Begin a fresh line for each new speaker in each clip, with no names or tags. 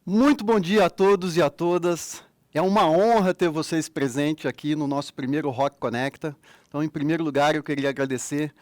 Muito bom dia a todos e a todas. É uma honra ter vocês presentes aqui no nosso primeiro Rock Conecta. Então, em primeiro lugar, eu queria agradecer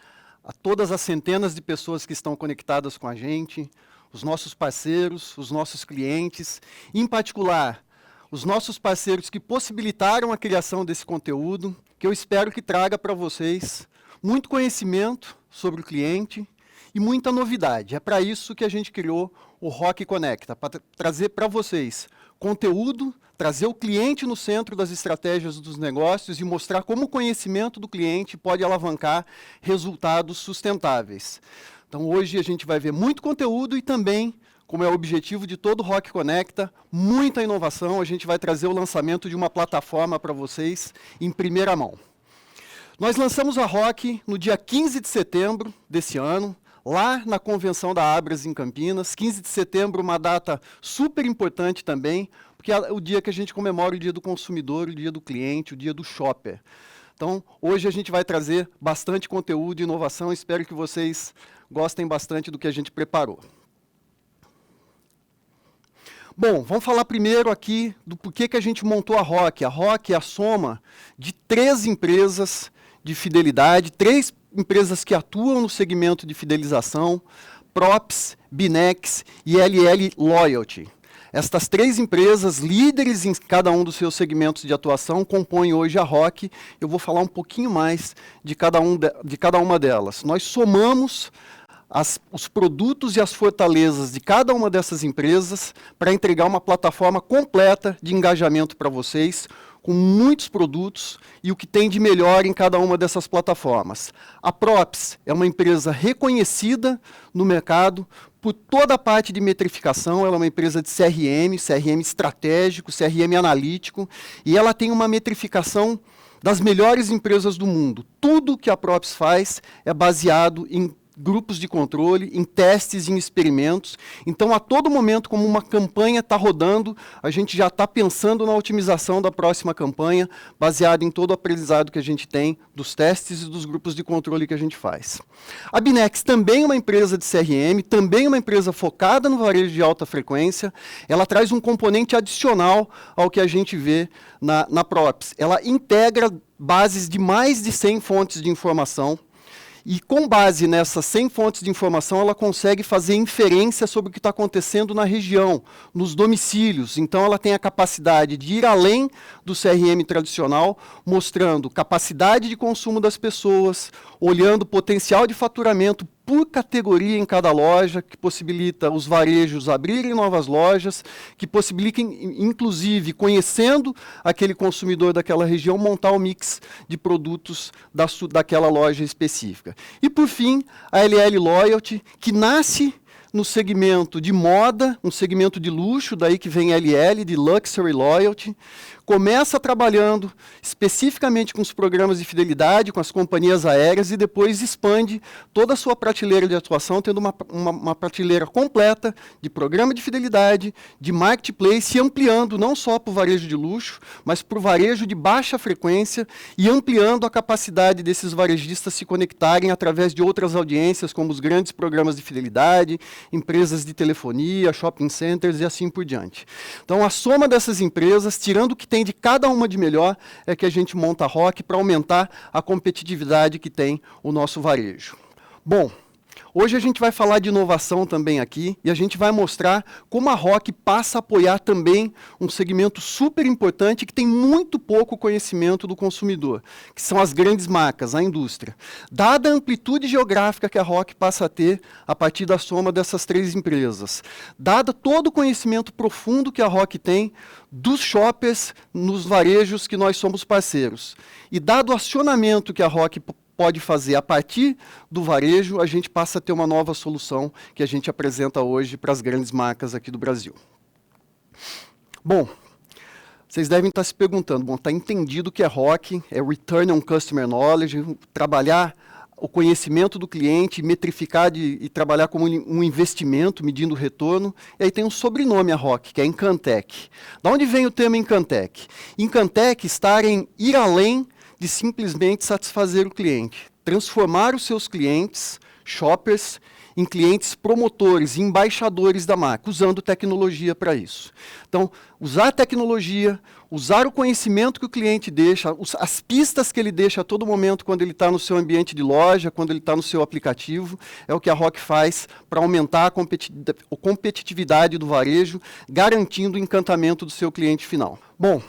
a todas as centenas de pessoas que estão conectadas com a gente, os nossos parceiros, os nossos clientes, em particular, os nossos parceiros que possibilitaram a criação desse conteúdo, que eu espero que traga para vocês muito conhecimento sobre o cliente e muita novidade. É para isso que a gente criou o Rock Conecta, para trazer para vocês conteúdo, trazer o cliente no centro das estratégias dos negócios e mostrar como o conhecimento do cliente pode alavancar resultados sustentáveis. Então hoje a gente vai ver muito conteúdo e também, como é o objetivo de todo o Rock Conecta, muita inovação. A gente vai trazer o lançamento de uma plataforma para vocês em primeira mão. Nós lançamos a Rock no dia 15 de setembro desse ano, lá na convenção da Abras em Campinas. 15 de setembro, uma data super importante também, porque é o dia que a gente comemora o dia do consumidor, o dia do cliente, o dia do shopper. Então, hoje a gente vai trazer bastante conteúdo e inovação. Espero que vocês gostem bastante do que a gente preparou. Bom, vamos falar primeiro aqui do porquê que a gente montou a Rock. A Rock é a soma de 3 empresas de fidelidade, 3 empresas que atuam no segmento de fidelização, Props, Binex e LL Loyalty. Estas 3 empresas, líderes em cada um dos seus segmentos de atuação, compõem hoje a Rock. Eu vou falar um pouquinho mais de cada uma delas. Nós somamos os produtos e as fortalezas de cada uma dessas empresas para entregar uma plataforma completa de engajamento para vocês, com muitos produtos e o que tem de melhor em cada uma dessas plataformas. A Props é uma empresa reconhecida no mercado por toda a parte de metrificação. Ela é uma empresa de CRM estratégico, CRM analítico, e ela tem uma metrificação das melhores empresas do mundo. Tudo que a Props faz é baseado em grupos de controle, em testes, em experimentos. Então, a todo momento, como uma campanha está rodando, a gente já está pensando na otimização da próxima campanha, baseado em todo o aprendizado que a gente tem dos testes e dos grupos de controle que a gente faz. A Binex também é uma empresa de CRM, também é uma empresa focada no varejo de alta frequência. Ela traz um componente adicional ao que a gente vê na Props. Ela integra bases de mais de 100 fontes de informação. E com base nessas 100 fontes de informação, ela consegue fazer inferência sobre o que está acontecendo na região, nos domicílios. Então, ela tem a capacidade de ir além do CRM tradicional, mostrando capacidade de consumo das pessoas, olhando potencial de faturamento por categoria em cada loja, que possibilita os varejos abrirem novas lojas, que possibilita, inclusive, conhecendo aquele consumidor daquela região, montar o mix de produtos daquela loja específica. E, por fim, a LL Loyalty, que nasce no segmento de moda, um segmento de luxo, daí que vem LL, de Luxury Loyalty, começa trabalhando especificamente com os programas de fidelidade, com as companhias aéreas, e depois expande toda a sua prateleira de atuação, tendo uma prateleira completa de programa de fidelidade, de marketplace, e ampliando não só para o varejo de luxo, mas para o varejo de baixa frequência, e ampliando a capacidade desses varejistas se conectarem através de outras audiências, como os grandes programas de fidelidade, empresas de telefonia, shopping centers e assim por diante. Então, a soma dessas empresas, tirando o que tem de cada uma de melhor, é que a gente monta a Rock para aumentar a competitividade que tem o nosso varejo. Bom, hoje a gente vai falar de inovação também aqui, e a gente vai mostrar como a Rock passa a apoiar também um segmento super importante que tem muito pouco conhecimento do consumidor, que são as grandes marcas, a indústria. Dada a amplitude geográfica que a Rock passa a ter a partir da soma dessas 3 empresas, dada todo o conhecimento profundo que a Rock tem dos shoppers nos varejos que nós somos parceiros, e dado o acionamento que a Rock pode fazer a partir do varejo, a gente passa a ter uma nova solução que a gente apresenta hoje para as grandes marcas aqui do Brasil. Bom, vocês devem estar se perguntando, está entendido o que é Rock, é Return on Customer Knowledge, trabalhar o conhecimento do cliente, metrificar e trabalhar como um investimento, medindo o retorno. E aí tem um sobrenome a Rock, que é Encantec. Da onde vem o termo Encantec? Encantec está em ir além de simplesmente satisfazer o cliente. Transformar os seus clientes, shoppers em clientes promotores, embaixadores da marca, usando tecnologia para isso. Então, usar a tecnologia, usar o conhecimento que o cliente deixa, as pistas que ele deixa a todo momento quando ele está no seu ambiente de loja, quando ele está no seu aplicativo, é o que a Roque faz para aumentar a competitividade do varejo, garantindo o encantamento do seu cliente final. Bom,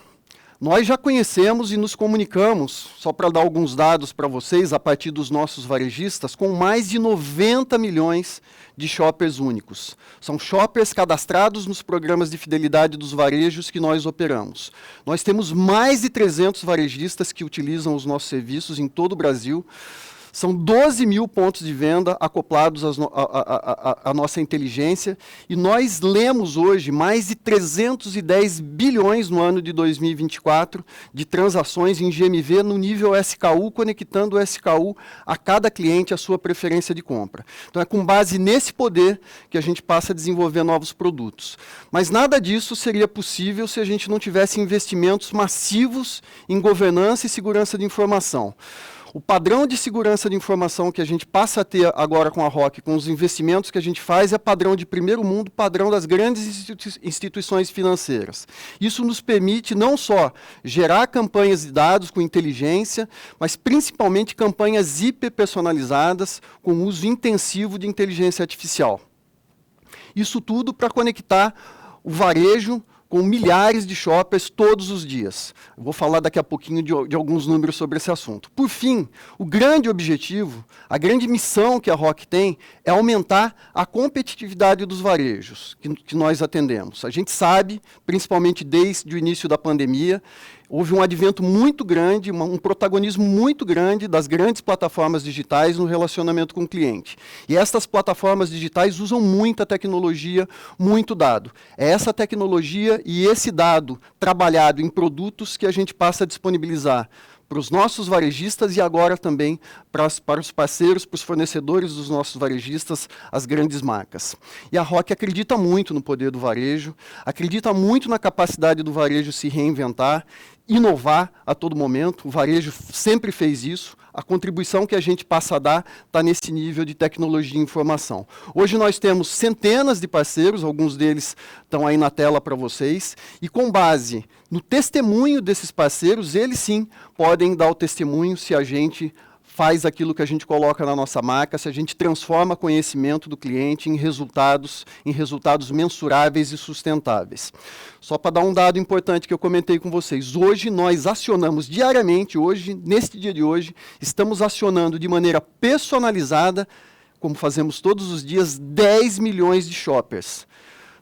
nós já conhecemos e nos comunicamos, só para dar alguns dados para vocês, a partir dos nossos varejistas, com mais de 90 milhões de shoppers únicos. São shoppers cadastrados nos programas de fidelidade dos varejos que nós operamos. Nós temos mais de 300 varejistas que utilizam os nossos serviços em todo o Brasil. São 12 mil pontos de venda acoplados à nossa inteligência e nós lemos hoje mais de 310 bilhões no ano de 2024 de transações em GMV no nível SKU, conectando o SKU a cada cliente a sua preferência de compra. Então é com base nesse poder que a gente passa a desenvolver novos produtos. Mas nada disso seria possível se a gente não tivesse investimentos massivos em governança e segurança de informação. O padrão de segurança de informação que a gente passa a ter agora com a Roque, com os investimentos que a gente faz, é padrão de primeiro mundo, padrão das grandes instituições financeiras. Isso nos permite não só gerar campanhas de dados com inteligência, mas principalmente campanhas hiperpersonalizadas com uso intensivo de inteligência artificial. Isso tudo para conectar o varejo com milhares de shoppers todos os dias. Eu vou falar daqui a pouquinho de alguns números sobre esse assunto. Por fim, o grande objetivo, a grande missão que a Roque tem é aumentar a competitividade dos varejos que nós atendemos. A gente sabe, principalmente desde o início da pandemia, houve um advento muito grande, um protagonismo muito grande das grandes plataformas digitais no relacionamento com o cliente. E essas plataformas digitais usam muita tecnologia, muito dado. É essa tecnologia e esse dado trabalhado em produtos que a gente passa a disponibilizar para os nossos varejistas e agora também para os parceiros, para os fornecedores dos nossos varejistas, as grandes marcas. E a Roque acredita muito no poder do varejo, acredita muito na capacidade do varejo se reinventar, inovar a todo momento. O varejo sempre fez isso. A contribuição que a gente passa a dar está nesse nível de tecnologia e informação. Hoje nós temos centenas de parceiros, alguns deles estão aí na tela para vocês, e com base no testemunho desses parceiros, eles sim podem dar o testemunho se a gente faz aquilo que a gente coloca na nossa marca, se a gente transforma conhecimento do cliente em resultados mensuráveis e sustentáveis. Só para dar um dado importante que eu comentei com vocês, hoje nós acionamos diariamente, neste dia de hoje, estamos acionando de maneira personalizada, como fazemos todos os dias, 10 milhões de shoppers.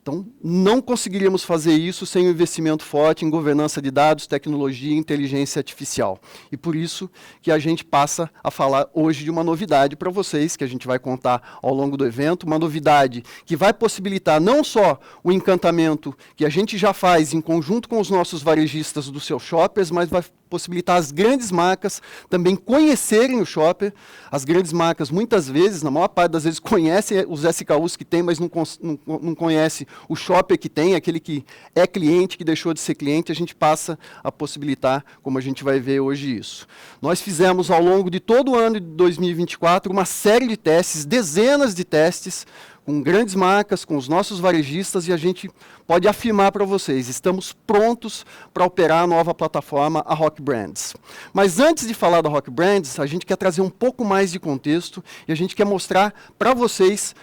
Então, não conseguiríamos fazer isso sem um investimento forte em governança de dados, tecnologia e inteligência artificial. E por isso que a gente passa a falar hoje de uma novidade para vocês, que a gente vai contar ao longo do evento, uma novidade que vai possibilitar não só o encantamento que a gente já faz em conjunto com os nossos varejistas dos seus shoppers, mas vai possibilitar as grandes marcas também conhecerem o shopper. As grandes marcas, muitas vezes, na maior parte das vezes, conhecem os SKUs que tem, mas não conhece o shopper que tem, aquele que é cliente, que deixou de ser cliente. A gente passa a possibilitar, como a gente vai ver hoje, isso. Nós fizemos, ao longo de todo o ano de 2024, uma série de testes, dezenas de testes, com grandes marcas, com os nossos varejistas, e a gente pode afirmar para vocês, estamos prontos para operar a nova plataforma, a Roque Brands. Mas antes de falar da Roque Brands, a gente quer trazer um pouco mais de contexto e a gente quer mostrar para vocês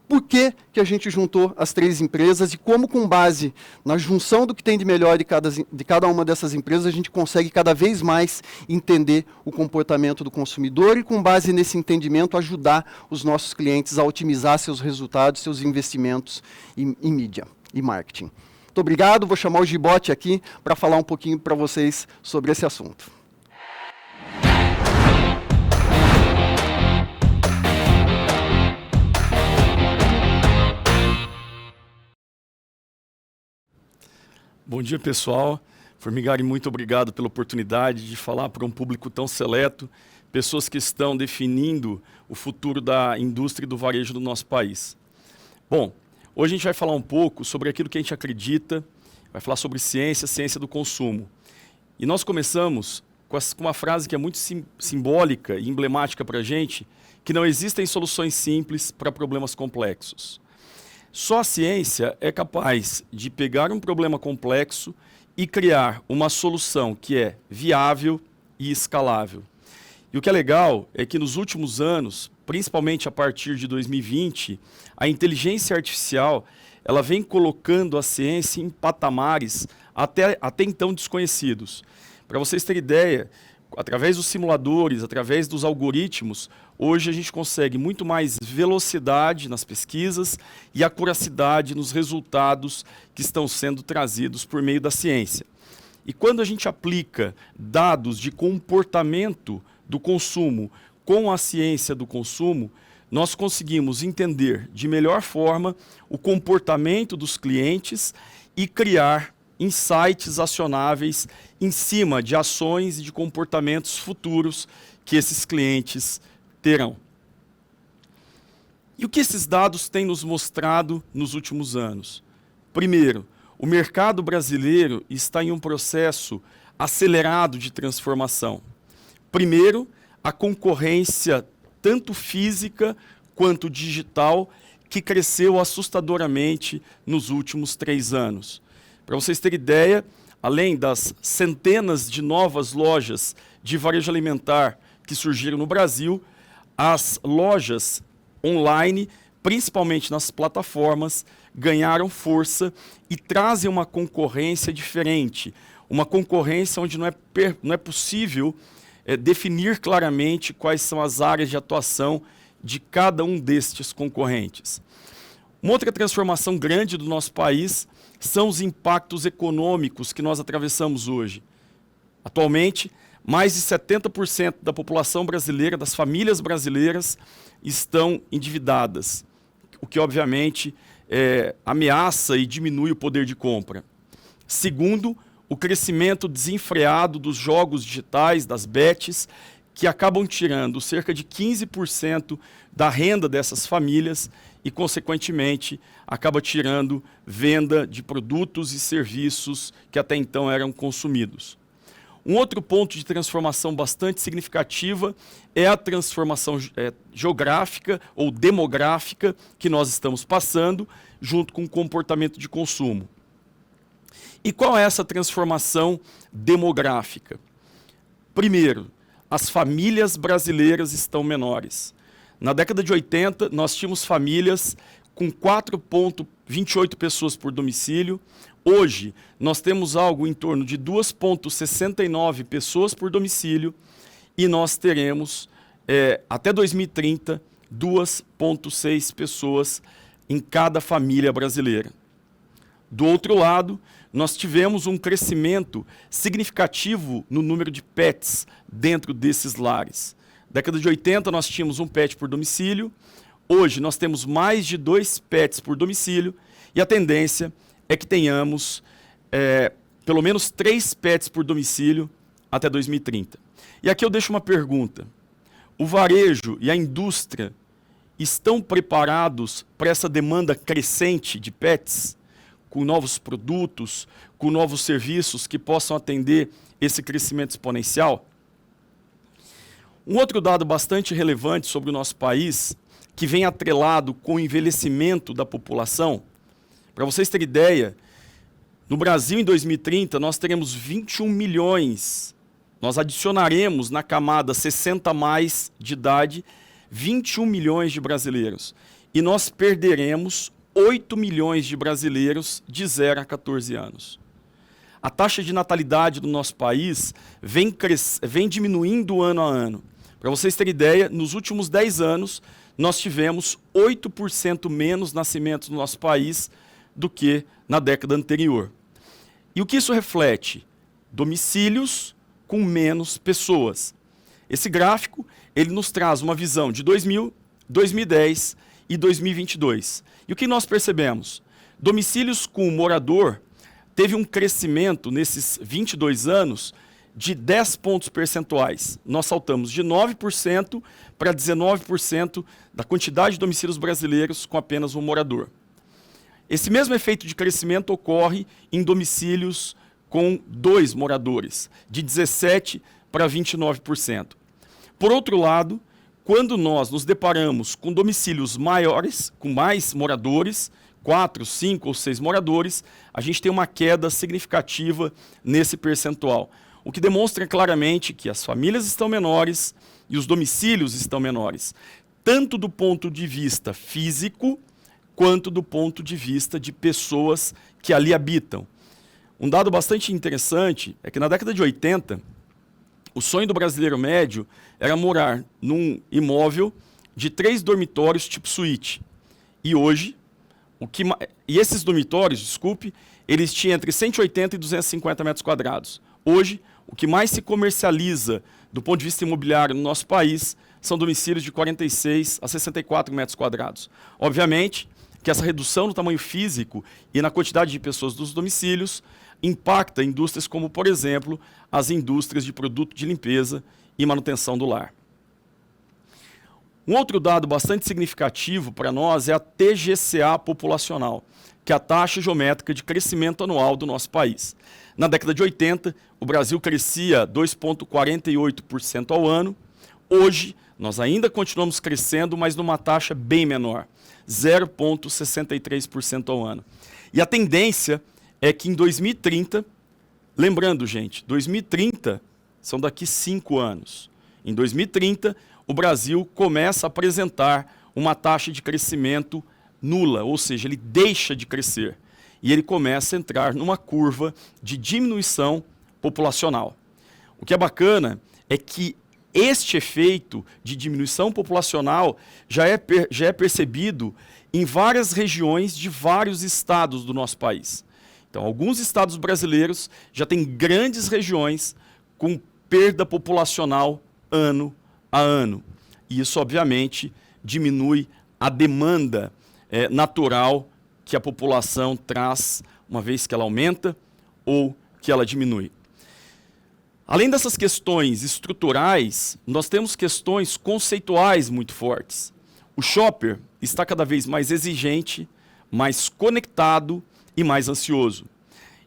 por que a gente juntou as três empresas e como, com base na junção do que tem de melhor de cada uma dessas empresas, a gente consegue cada vez mais entender o comportamento do consumidor e, com base nesse entendimento, ajudar os nossos clientes a otimizar seus resultados, seus investimentos em mídia e marketing. Muito obrigado, vou chamar o Gibote aqui para falar um pouquinho para vocês sobre esse assunto.
Bom dia, pessoal. Formigari, muito obrigado pela oportunidade de falar para um público tão seleto, pessoas que estão definindo o futuro da indústria e do varejo do nosso país. Bom, hoje a gente vai falar um pouco sobre aquilo que a gente acredita, vai falar sobre ciência do consumo. E nós começamos com uma frase que é muito simbólica e emblemática para a gente, que não existem soluções simples para problemas complexos. Só a ciência é capaz de pegar um problema complexo e criar uma solução que é viável e escalável. E o que é legal é que nos últimos anos, principalmente a partir de 2020, a inteligência artificial ela vem colocando a ciência em patamares até então desconhecidos. Para vocês terem ideia, através dos simuladores, através dos algoritmos, hoje a gente consegue muito mais velocidade nas pesquisas e acuracidade nos resultados que estão sendo trazidos por meio da ciência. E quando a gente aplica dados de comportamento do consumo com a ciência do consumo, nós conseguimos entender de melhor forma o comportamento dos clientes e criar insights acionáveis em cima de ações e de comportamentos futuros que esses clientes terão. E o que esses dados têm nos mostrado nos últimos anos? Primeiro, o mercado brasileiro está em um processo acelerado de transformação. Primeiro, a concorrência tanto física quanto digital que cresceu assustadoramente nos últimos 3 anos. Para vocês terem ideia, além das centenas de novas lojas de varejo alimentar que surgiram no Brasil, as lojas online, principalmente nas plataformas, ganharam força e trazem uma concorrência diferente. Uma concorrência onde não é possível definir claramente quais são as áreas de atuação de cada um destes concorrentes. Uma outra transformação grande do nosso país são os impactos econômicos que nós atravessamos hoje. Atualmente, mais de 70% da população brasileira, das famílias brasileiras, estão endividadas, o que obviamente ameaça e diminui o poder de compra. Segundo, o crescimento desenfreado dos jogos digitais, das bets, que acabam tirando cerca de 15% da renda dessas famílias e, consequentemente, acaba tirando venda de produtos e serviços que até então eram consumidos. Um outro ponto de transformação bastante significativa é a transformação geográfica ou demográfica que nós estamos passando, junto com o comportamento de consumo. E qual é essa transformação demográfica? Primeiro, as famílias brasileiras estão menores. Na década de 80, nós tínhamos famílias com 4,28 pessoas por domicílio. Hoje, nós temos algo em torno de 2,69 pessoas por domicílio e nós teremos, até 2030, 2,6 pessoas em cada família brasileira. Do outro lado, nós tivemos um crescimento significativo no número de pets dentro desses lares. Na década de 80, nós tínhamos um pet por domicílio. Hoje, nós temos mais de 2 pets por domicílio e a tendência é que tenhamos pelo menos 3 pets por domicílio até 2030. E aqui eu deixo uma pergunta. O varejo e a indústria estão preparados para essa demanda crescente de pets? Com novos produtos, com novos serviços que possam atender esse crescimento exponencial? Um outro dado bastante relevante sobre o nosso país, que vem atrelado com o envelhecimento da população, para vocês terem ideia, no Brasil em 2030 nós teremos 21 milhões, nós adicionaremos na camada 60 mais de idade, 21 milhões de brasileiros, e nós perderemos 8 milhões de brasileiros de 0 a 14 anos. A taxa de natalidade do nosso país vem diminuindo ano a ano. Para vocês terem ideia, nos últimos 10 anos, nós tivemos 8% menos nascimentos no nosso país do que na década anterior. E o que isso reflete? Domicílios com menos pessoas. Esse gráfico ele nos traz uma visão de 2000, 2010 e 2022. E o que nós percebemos? Domicílios com morador teve um crescimento nesses 22 anos de 10 pontos percentuais. Nós saltamos de 9% para 19% da quantidade de domicílios brasileiros com apenas um morador. Esse mesmo efeito de crescimento ocorre em domicílios com 2 moradores, de 17% para 29%. Por outro lado, quando nós nos deparamos com domicílios maiores, com mais moradores, 4, 5 ou 6 moradores, a gente tem uma queda significativa nesse percentual, o que demonstra claramente que as famílias estão menores e os domicílios estão menores, tanto do ponto de vista físico, quanto do ponto de vista de pessoas que ali habitam. Um dado bastante interessante é que na década de 80, o sonho do brasileiro médio era morar num imóvel de 3 dormitórios tipo suíte. E hoje, esses dormitórios, eles tinham entre 180 e 250 metros quadrados. Hoje, o que mais se comercializa do ponto de vista imobiliário no nosso país são domicílios de 46 a 64 metros quadrados. Obviamente que essa redução no tamanho físico e na quantidade de pessoas dos domicílios impacta indústrias como, por exemplo, as indústrias de produto de limpeza e manutenção do lar. Um outro dado bastante significativo para nós é a TGCA populacional, que é a taxa geométrica de crescimento anual do nosso país. Na década de 80, o Brasil crescia 2,48% ao ano. Hoje, nós ainda continuamos crescendo, mas numa taxa bem menor, 0,63% ao ano. E a tendência é que em 2030, lembrando, gente, 2030 são daqui 5 anos. Em 2030, o Brasil começa a apresentar uma taxa de crescimento nula, ou seja, ele deixa de crescer. E ele começa a entrar numa curva de diminuição populacional. O que é bacana é que este efeito de diminuição populacional já é percebido em várias regiões de vários estados do nosso país. Então, alguns estados brasileiros já têm grandes regiões com perda populacional ano a ano. E isso, obviamente, diminui a demanda natural que a população traz, uma vez que ela aumenta ou que ela diminui. Além dessas questões estruturais, nós temos questões conceituais muito fortes. O shopper está cada vez mais exigente, mais conectado e mais ansioso.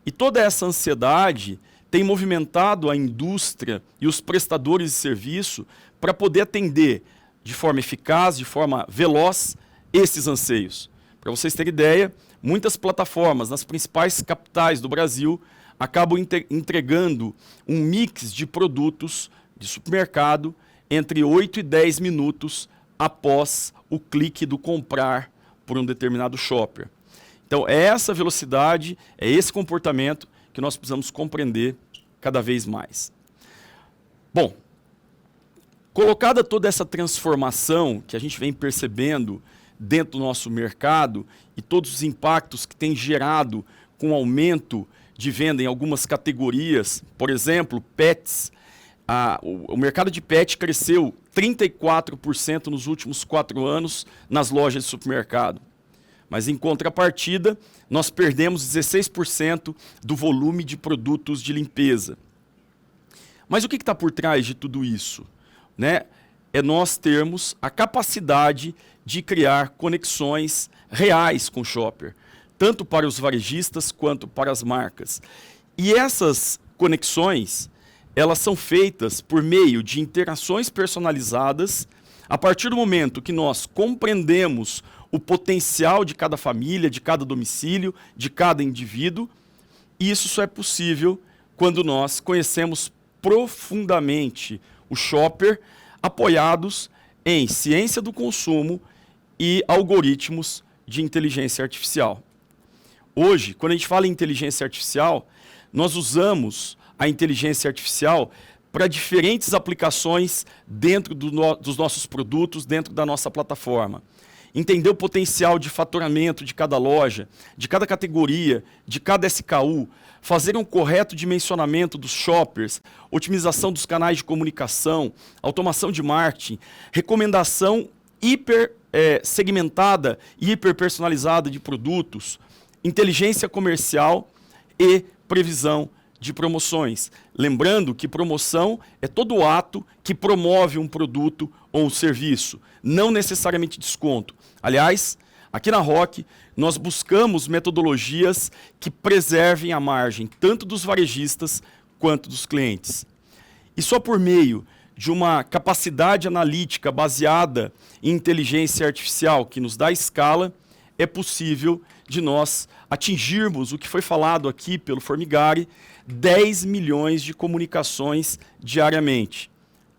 E toda essa ansiedade tem movimentado a indústria e os prestadores de serviço para poder atender de forma eficaz, de forma veloz, esses anseios. Para vocês terem ideia, muitas plataformas nas principais capitais do Brasil acabam entregando um mix de produtos de supermercado entre 8 e 10 minutos após o clique do comprar por um determinado shopper. Então, é essa velocidade, é esse comportamento que nós precisamos compreender cada vez mais. Bom, colocada toda essa transformação que a gente vem percebendo dentro do nosso mercado e todos os impactos que tem gerado com o aumento de venda em algumas categorias, por exemplo, pets, o mercado de pet cresceu 34% nos últimos 4 anos nas lojas de supermercado. Mas, em contrapartida, nós perdemos 16% do volume de produtos de limpeza. Mas o que está por trás de tudo isso? É nós termos a capacidade de criar conexões reais com o shopper, tanto para os varejistas quanto para as marcas. E essas conexões, elas são feitas por meio de interações personalizadas, a partir do momento que nós compreendemos o potencial de cada família, de cada domicílio, de cada indivíduo, e isso só é possível quando nós conhecemos profundamente o shopper, apoiados em ciência do consumo e algoritmos de inteligência artificial. Hoje, quando a gente fala em inteligência artificial, nós usamos a inteligência artificial para diferentes aplicações dentro dos nossos produtos, dentro da nossa plataforma. Entender o potencial de faturamento de cada loja, de cada categoria, de cada SKU, fazer um correto dimensionamento dos shoppers, otimização dos canais de comunicação, automação de marketing, recomendação segmentada e hiperpersonalizada de produtos, inteligência comercial e previsão de promoções. Lembrando que promoção é todo ato que promove um produto ou um serviço, não necessariamente desconto. Aliás, aqui na ROC, nós buscamos metodologias que preservem a margem tanto dos varejistas quanto dos clientes. E só por meio de uma capacidade analítica baseada em inteligência artificial que nos dá escala, é possível de nós atingirmos o que foi falado aqui pelo Formigari, 10 milhões de comunicações diariamente.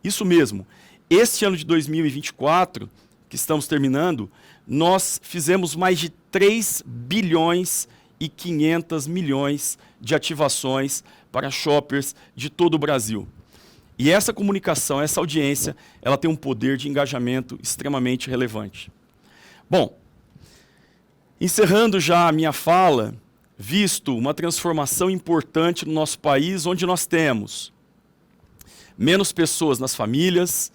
Isso mesmo, este ano de 2024, que estamos terminando, nós fizemos mais de 3 bilhões e 500 milhões de ativações para shoppers de todo o Brasil. E essa comunicação, essa audiência, ela tem um poder de engajamento extremamente relevante. Bom, encerrando já a minha fala, visto uma transformação importante no nosso país, onde nós temos menos pessoas nas famílias,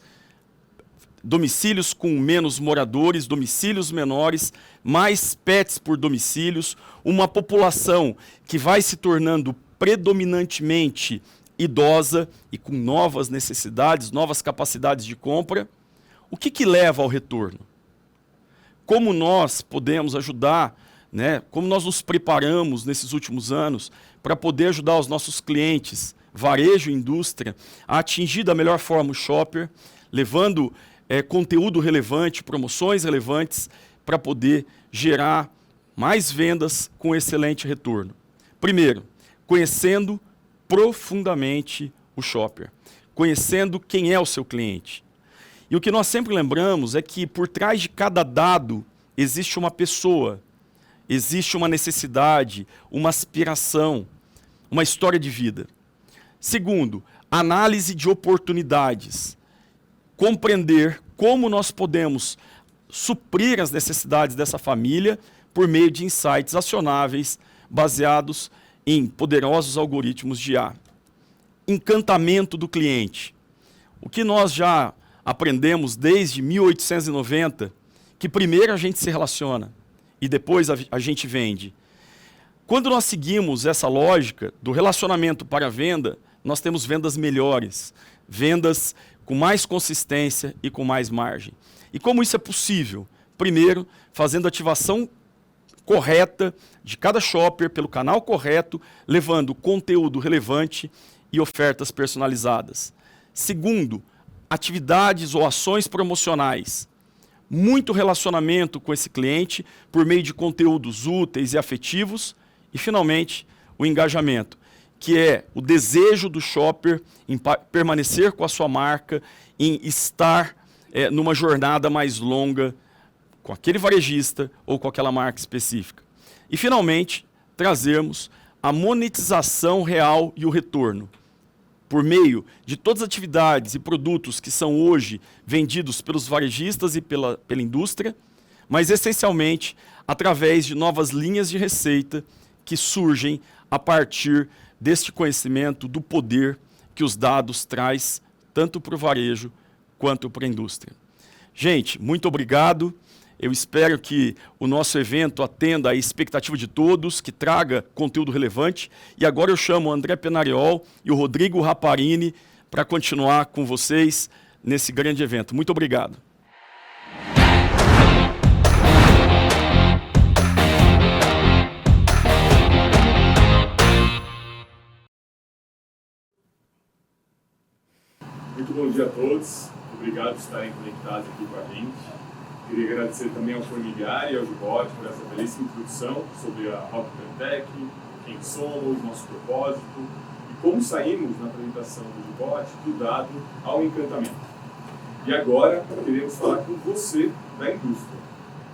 domicílios com menos moradores, domicílios menores, mais pets por domicílios, uma população que vai se tornando predominantemente idosa e com novas necessidades, novas capacidades de compra. O que leva ao retorno? Como nós podemos ajudar, né? Como nós nos preparamos nesses últimos anos para poder ajudar os nossos clientes, varejo e indústria, a atingir da melhor forma o shopper, levando conteúdo relevante, promoções relevantes, para poder gerar mais vendas com excelente retorno. Primeiro, conhecendo profundamente o shopper, conhecendo quem é o seu cliente. E o que nós sempre lembramos é que por trás de cada dado existe uma pessoa, existe uma necessidade, uma aspiração, uma história de vida. Segundo, análise de oportunidades. Compreender como nós podemos suprir as necessidades dessa família por meio de insights acionáveis baseados em poderosos algoritmos de IA. Encantamento do cliente. O que nós já aprendemos desde 1890, que primeiro a gente se relaciona e depois a gente vende. Quando nós seguimos essa lógica do relacionamento para a venda, nós temos vendas melhores, vendas com mais consistência e com mais margem. E como isso é possível? Primeiro, fazendo a ativação correta de cada shopper pelo canal correto, levando conteúdo relevante e ofertas personalizadas. Segundo, atividades ou ações promocionais. Muito relacionamento com esse cliente por meio de conteúdos úteis e afetivos. E, finalmente, o engajamento, que é o desejo do shopper em permanecer com a sua marca, em estar numa jornada mais longa com aquele varejista ou com aquela marca específica. E, finalmente, trazermos a monetização real e o retorno, por meio de todas as atividades e produtos que são hoje vendidos pelos varejistas e pela indústria, mas, essencialmente, através de novas linhas de receita que surgem a partir deste conhecimento do poder que os dados traz tanto para o varejo quanto para a indústria. Gente, muito obrigado. Eu espero que o nosso evento atenda à expectativa de todos, que traga conteúdo relevante. E agora eu chamo o André Penariol e o Rodrigo Raparini para continuar com vocês nesse grande evento. Muito obrigado.
Muito bom dia a todos. Obrigado por estarem conectados aqui com a gente. Queria agradecer também ao Formigari e ao Gibote por essa belíssima introdução sobre a Rock Tech, quem somos, nosso propósito e como saímos na apresentação do Gibote do dado ao encantamento. E agora queremos falar com você da indústria,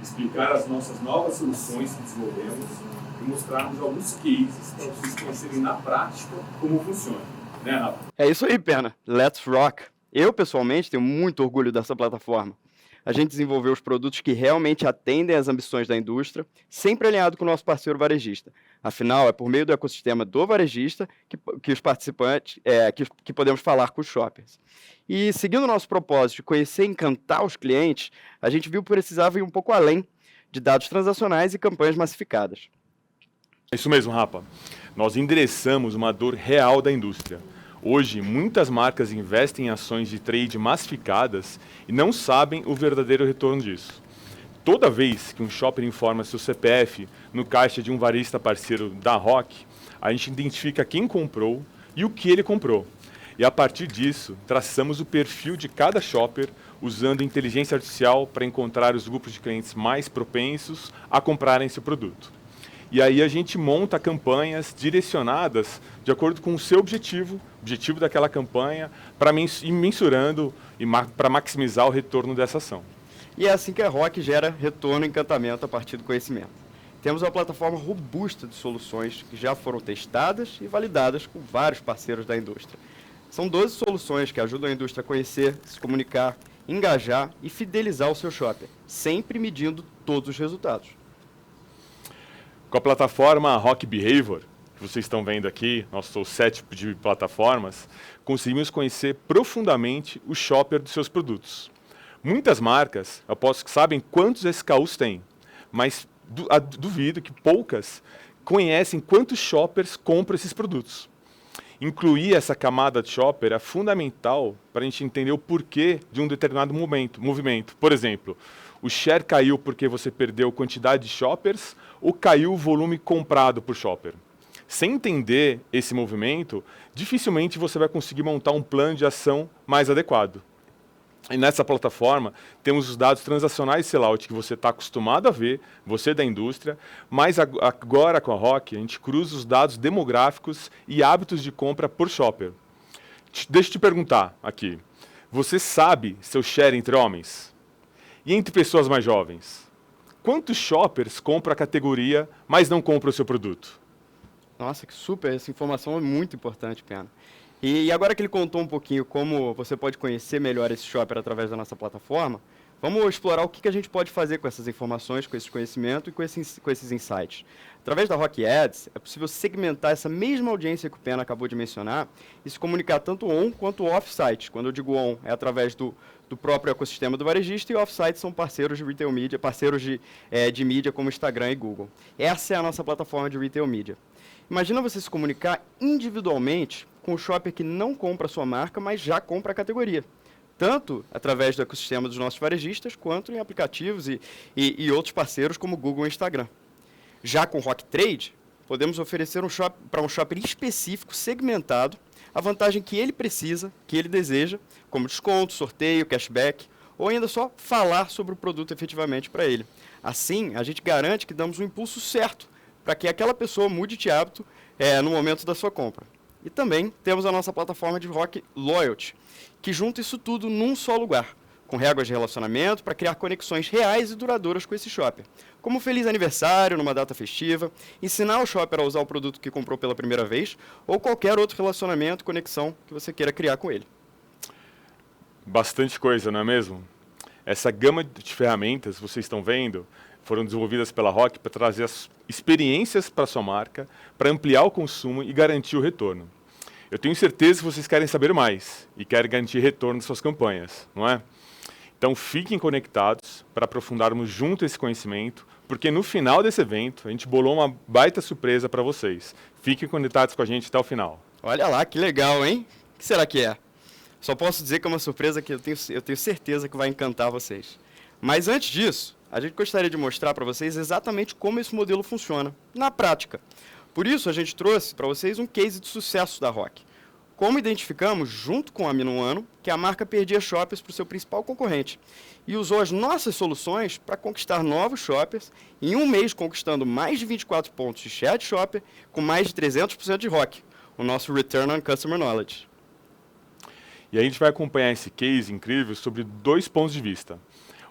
explicar as nossas novas soluções que desenvolvemos e mostrarmos alguns cases para vocês conhecerem na prática como funciona. Né, Rafa?
É isso aí, Pena. Let's rock! Eu, pessoalmente, tenho muito orgulho dessa plataforma. A gente desenvolveu os produtos que realmente atendem às ambições da indústria, sempre alinhado com o nosso parceiro varejista. Afinal, é por meio do ecossistema do varejista que os participantes, que podemos falar com os shoppers. E seguindo o nosso propósito de conhecer e encantar os clientes, a gente viu que precisava ir um pouco além de dados transacionais e campanhas massificadas.
É isso mesmo, Rafa. Nós endereçamos uma dor real da indústria. Hoje, muitas marcas investem em ações de trade massificadas e não sabem o verdadeiro retorno disso. Toda vez que um shopper informa seu CPF no caixa de um varejista parceiro da Rock, a gente identifica quem comprou e o que ele comprou. E a partir disso, traçamos o perfil de cada shopper usando inteligência artificial para encontrar os grupos de clientes mais propensos a comprarem seu produto. E aí a gente monta campanhas direcionadas de acordo com o seu objetivo daquela campanha, para ir mensurando e para maximizar o retorno dessa ação.
E é assim que a Rock gera retorno e encantamento a partir do conhecimento. Temos uma plataforma robusta de soluções que já foram testadas e validadas com vários parceiros da indústria. São 12 soluções que ajudam a indústria a conhecer, se comunicar, engajar e fidelizar o seu shopper, sempre medindo todos os resultados.
Com a plataforma Rock Behavior, que vocês estão vendo aqui, nosso set de plataformas, conseguimos conhecer profundamente o shopper dos seus produtos. Muitas marcas, aposto que sabem quantos SKUs têm, mas duvido que poucas conhecem quantos shoppers compram esses produtos. Incluir essa camada de shopper é fundamental para a gente entender o porquê de um determinado movimento. Por exemplo, o share caiu porque você perdeu quantidade de shoppers ou caiu o volume comprado por shopper. Sem entender esse movimento, dificilmente você vai conseguir montar um plano de ação mais adequado. E nessa plataforma, temos os dados transacionais de sellout que você está acostumado a ver, você da indústria, mas agora com a Rock, a gente cruza os dados demográficos e hábitos de compra por shopper. Deixa eu te perguntar aqui, você sabe seu share entre homens? E entre pessoas mais jovens? Quantos shoppers compram a categoria, mas não compram o seu produto?
Nossa, que super, essa informação é muito importante, Pena. E agora que ele contou um pouquinho como você pode conhecer melhor esse shopper através da nossa plataforma, vamos explorar o que a gente pode fazer com essas informações, com esse conhecimento e com esses insights. Através da Rock Ads, é possível segmentar essa mesma audiência que o Pena acabou de mencionar e se comunicar tanto on quanto off-site. Quando eu digo on, é através do próprio ecossistema do varejista, e off-site são parceiros de retail media, parceiros de mídia como Instagram e Google. Essa é a nossa plataforma de retail media. Imagina você se comunicar individualmente com o shopper que não compra a sua marca, mas já compra a categoria. Tanto através do ecossistema dos nossos varejistas, quanto em aplicativos e outros parceiros como Google e Instagram. Já com o Rock Trade, podemos oferecer para um shopper específico, segmentado, a vantagem que ele precisa, que ele deseja, como desconto, sorteio, cashback, ou ainda só falar sobre o produto efetivamente para ele. Assim, a gente garante que damos um impulso certo para que aquela pessoa mude de hábito no momento da sua compra. E também temos a nossa plataforma de Rock Loyalty, que junta isso tudo num só lugar, com regras de relacionamento para criar conexões reais e duradouras com esse shopper, como feliz aniversário numa data festiva, ensinar o shopper a usar o produto que comprou pela primeira vez, ou qualquer outro relacionamento, conexão que você queira criar com ele.
Bastante coisa, não é mesmo? Essa gama de ferramentas, vocês estão vendo, foram desenvolvidas pela Rock para trazer as experiências para a sua marca, para ampliar o consumo e garantir o retorno. Eu tenho certeza que vocês querem saber mais e querem garantir retorno nas suas campanhas, não é? Então fiquem conectados para aprofundarmos junto esse conhecimento, porque no final desse evento a gente bolou uma baita surpresa para vocês. Fiquem conectados com a gente até o final.
Olha lá, que legal, hein? O que será que é? Só posso dizer que é uma surpresa que eu tenho certeza que vai encantar vocês. Mas antes disso, a gente gostaria de mostrar para vocês exatamente como esse modelo funciona, na prática. Por isso, a gente trouxe para vocês um case de sucesso da Rock. Como identificamos, junto com a Minuano, que a marca perdia shoppers para o seu principal concorrente e usou as nossas soluções para conquistar novos shoppers, em um mês conquistando mais de 24 pontos de share de shopper, com mais de 300% de ROC, o nosso Return on Customer Knowledge.
E a gente vai acompanhar esse case incrível sobre 2 pontos de vista.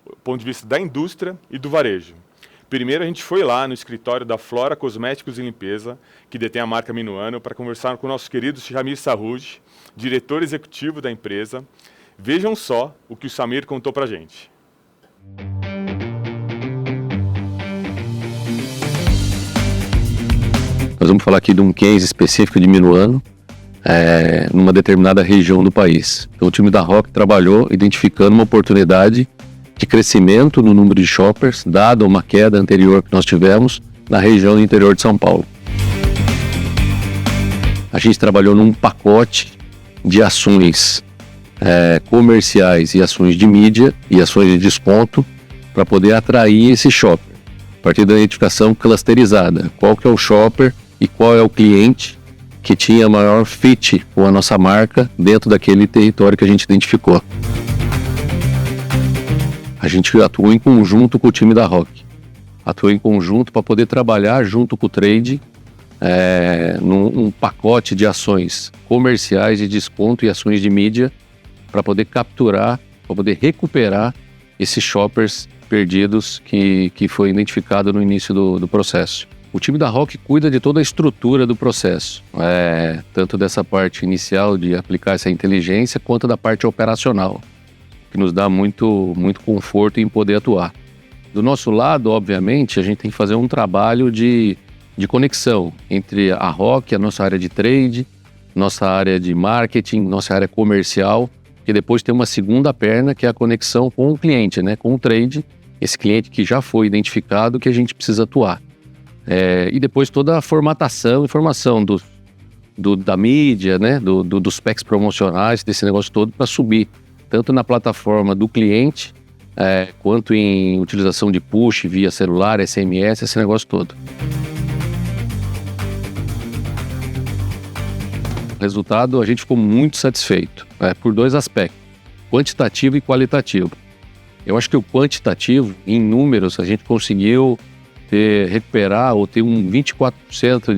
O ponto de vista da indústria e do varejo. Primeiro, a gente foi lá no escritório da Flora Cosméticos e Limpeza, que detém a marca Minuano, para conversar com o nosso querido Samir Sarruj, diretor executivo da empresa. Vejam só o que o Samir contou para a gente.
Nós vamos falar aqui de um case específico de Minuano, numa determinada região do país. Então, o time da Rock trabalhou identificando uma oportunidade de crescimento no número de shoppers, dado uma queda anterior que nós tivemos na região do interior de São Paulo. A gente trabalhou num pacote de ações comerciais e ações de mídia e ações de desconto para poder atrair esse shopper, a partir da identificação clusterizada. Qual que é o shopper e qual é o cliente que tinha maior fit com a nossa marca dentro daquele território que a gente identificou. A gente atuou em conjunto com o time da Rock. Atuou em conjunto para poder trabalhar junto com o trade num pacote de ações comerciais de desconto e ações de mídia para poder capturar, para poder recuperar esses shoppers perdidos que foi identificado no início do processo. O time da Rock cuida de toda a estrutura do processo, tanto dessa parte inicial de aplicar essa inteligência, quanto da parte operacional, que nos dá muito conforto em poder atuar. Do nosso lado, obviamente, a gente tem que fazer um trabalho de conexão entre a Rock, a nossa área de trade, nossa área de marketing, nossa área comercial, que depois tem uma segunda perna, que é a conexão com o cliente, né, com o trade, esse cliente que já foi identificado, que a gente precisa atuar. E depois toda a formatação e formação da mídia, né, dos packs promocionais, desse negócio todo para subir, tanto na plataforma do cliente, quanto em utilização de push via celular, SMS, esse negócio todo. O resultado, a gente ficou muito satisfeito, por dois aspectos, quantitativo e qualitativo. Eu acho que o quantitativo, em números, a gente conseguiu recuperar ou ter um 24%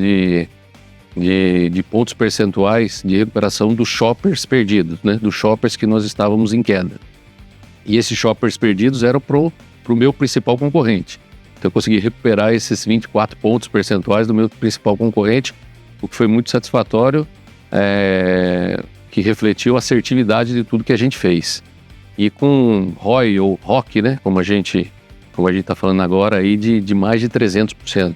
de pontos percentuais de recuperação dos shoppers perdidos, né? Dos shoppers que nós estávamos em queda. E esses shoppers perdidos eram pro meu principal concorrente. Então eu consegui recuperar esses 24 pontos percentuais do meu principal concorrente, o que foi muito satisfatório, que refletiu a assertividade de tudo que a gente fez. E com ROI ou ROC, né? Como a gente está falando agora aí, de mais de 300%.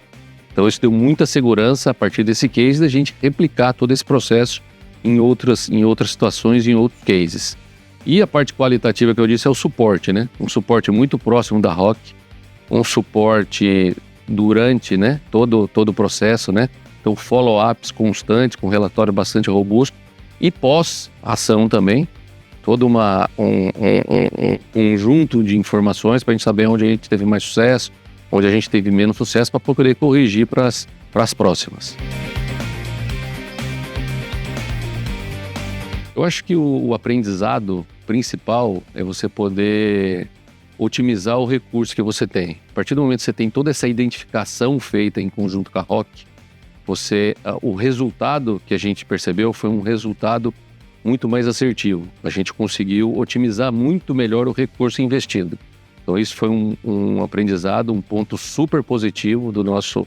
Então isso deu muita segurança a partir desse case da gente replicar todo esse processo em outras situações, em outros cases. E a parte qualitativa que eu disse é o suporte, né? Um suporte muito próximo da Rock, um suporte durante, né, todo o processo, né? Então follow-ups constantes, com relatório bastante robusto, e pós-ação também, todo um conjunto de informações para a gente saber onde a gente teve mais sucesso, onde a gente teve menos sucesso, para poder corrigir para as próximas. Eu acho que o aprendizado principal é você poder otimizar o recurso que você tem. A partir do momento que você tem toda essa identificação feita em conjunto com a Rock, o resultado que a gente percebeu foi um resultado muito mais assertivo. A gente conseguiu otimizar muito melhor o recurso investido. Então isso foi um aprendizado, um ponto super positivo do nosso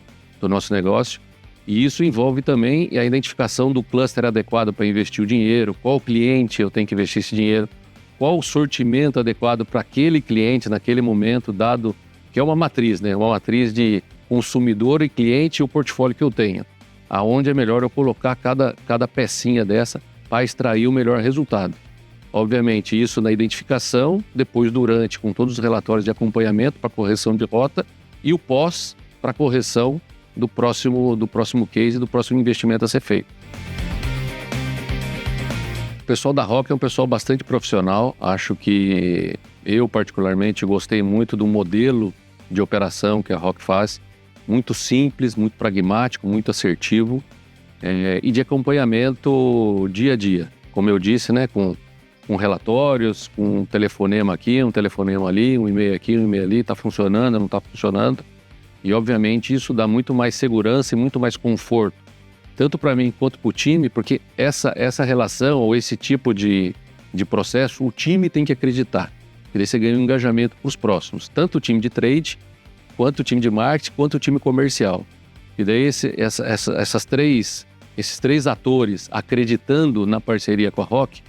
negócio. E isso envolve também a identificação do cluster adequado para investir o dinheiro, qual cliente eu tenho que investir esse dinheiro, qual o sortimento adequado para aquele cliente naquele momento, dado que é uma matriz, né? Uma matriz de consumidor e cliente e o portfólio que eu tenho. Aonde é melhor eu colocar cada pecinha dessa para extrair o melhor resultado. Obviamente, isso na identificação, depois durante, com todos os relatórios de acompanhamento para correção de rota, e o pós para correção do próximo case, do próximo investimento a ser feito. O pessoal da Rock é um pessoal bastante profissional. Acho que eu, particularmente, gostei muito do modelo de operação que a Rock faz. Muito simples, muito pragmático, muito assertivo, e de acompanhamento dia a dia. Como eu disse, né, com relatórios, com um telefonema aqui, um telefonema ali, um e-mail aqui, um e-mail ali, está funcionando, não está funcionando. E, obviamente, isso dá muito mais segurança e muito mais conforto, tanto para mim quanto para o time, porque essa relação ou esse tipo de processo, o time tem que acreditar. E daí você ganha um engajamento para os próximos, tanto o time de trade, quanto o time de marketing, quanto o time comercial. E daí esses três atores acreditando na parceria com a Rock,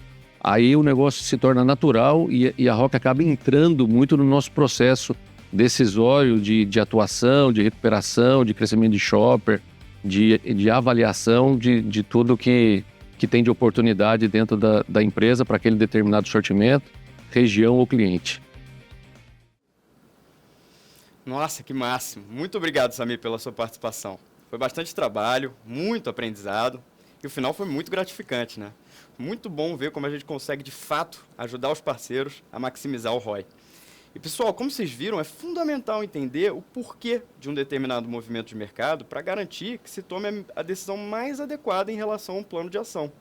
aí o negócio se torna natural e a Rock acaba entrando muito no nosso processo decisório de atuação, de recuperação, de crescimento de shopper, de avaliação de tudo que tem de oportunidade dentro da empresa para aquele determinado sortimento, região ou cliente.
Nossa, que máximo. Muito obrigado, Samir, pela sua participação. Foi bastante trabalho, muito aprendizado e o final foi muito gratificante, né? Muito bom ver como a gente consegue, de fato, ajudar os parceiros a maximizar o ROI. E, pessoal, como vocês viram, é fundamental entender o porquê de um determinado movimento de mercado para garantir que se tome a decisão mais adequada em relação a um plano de ação.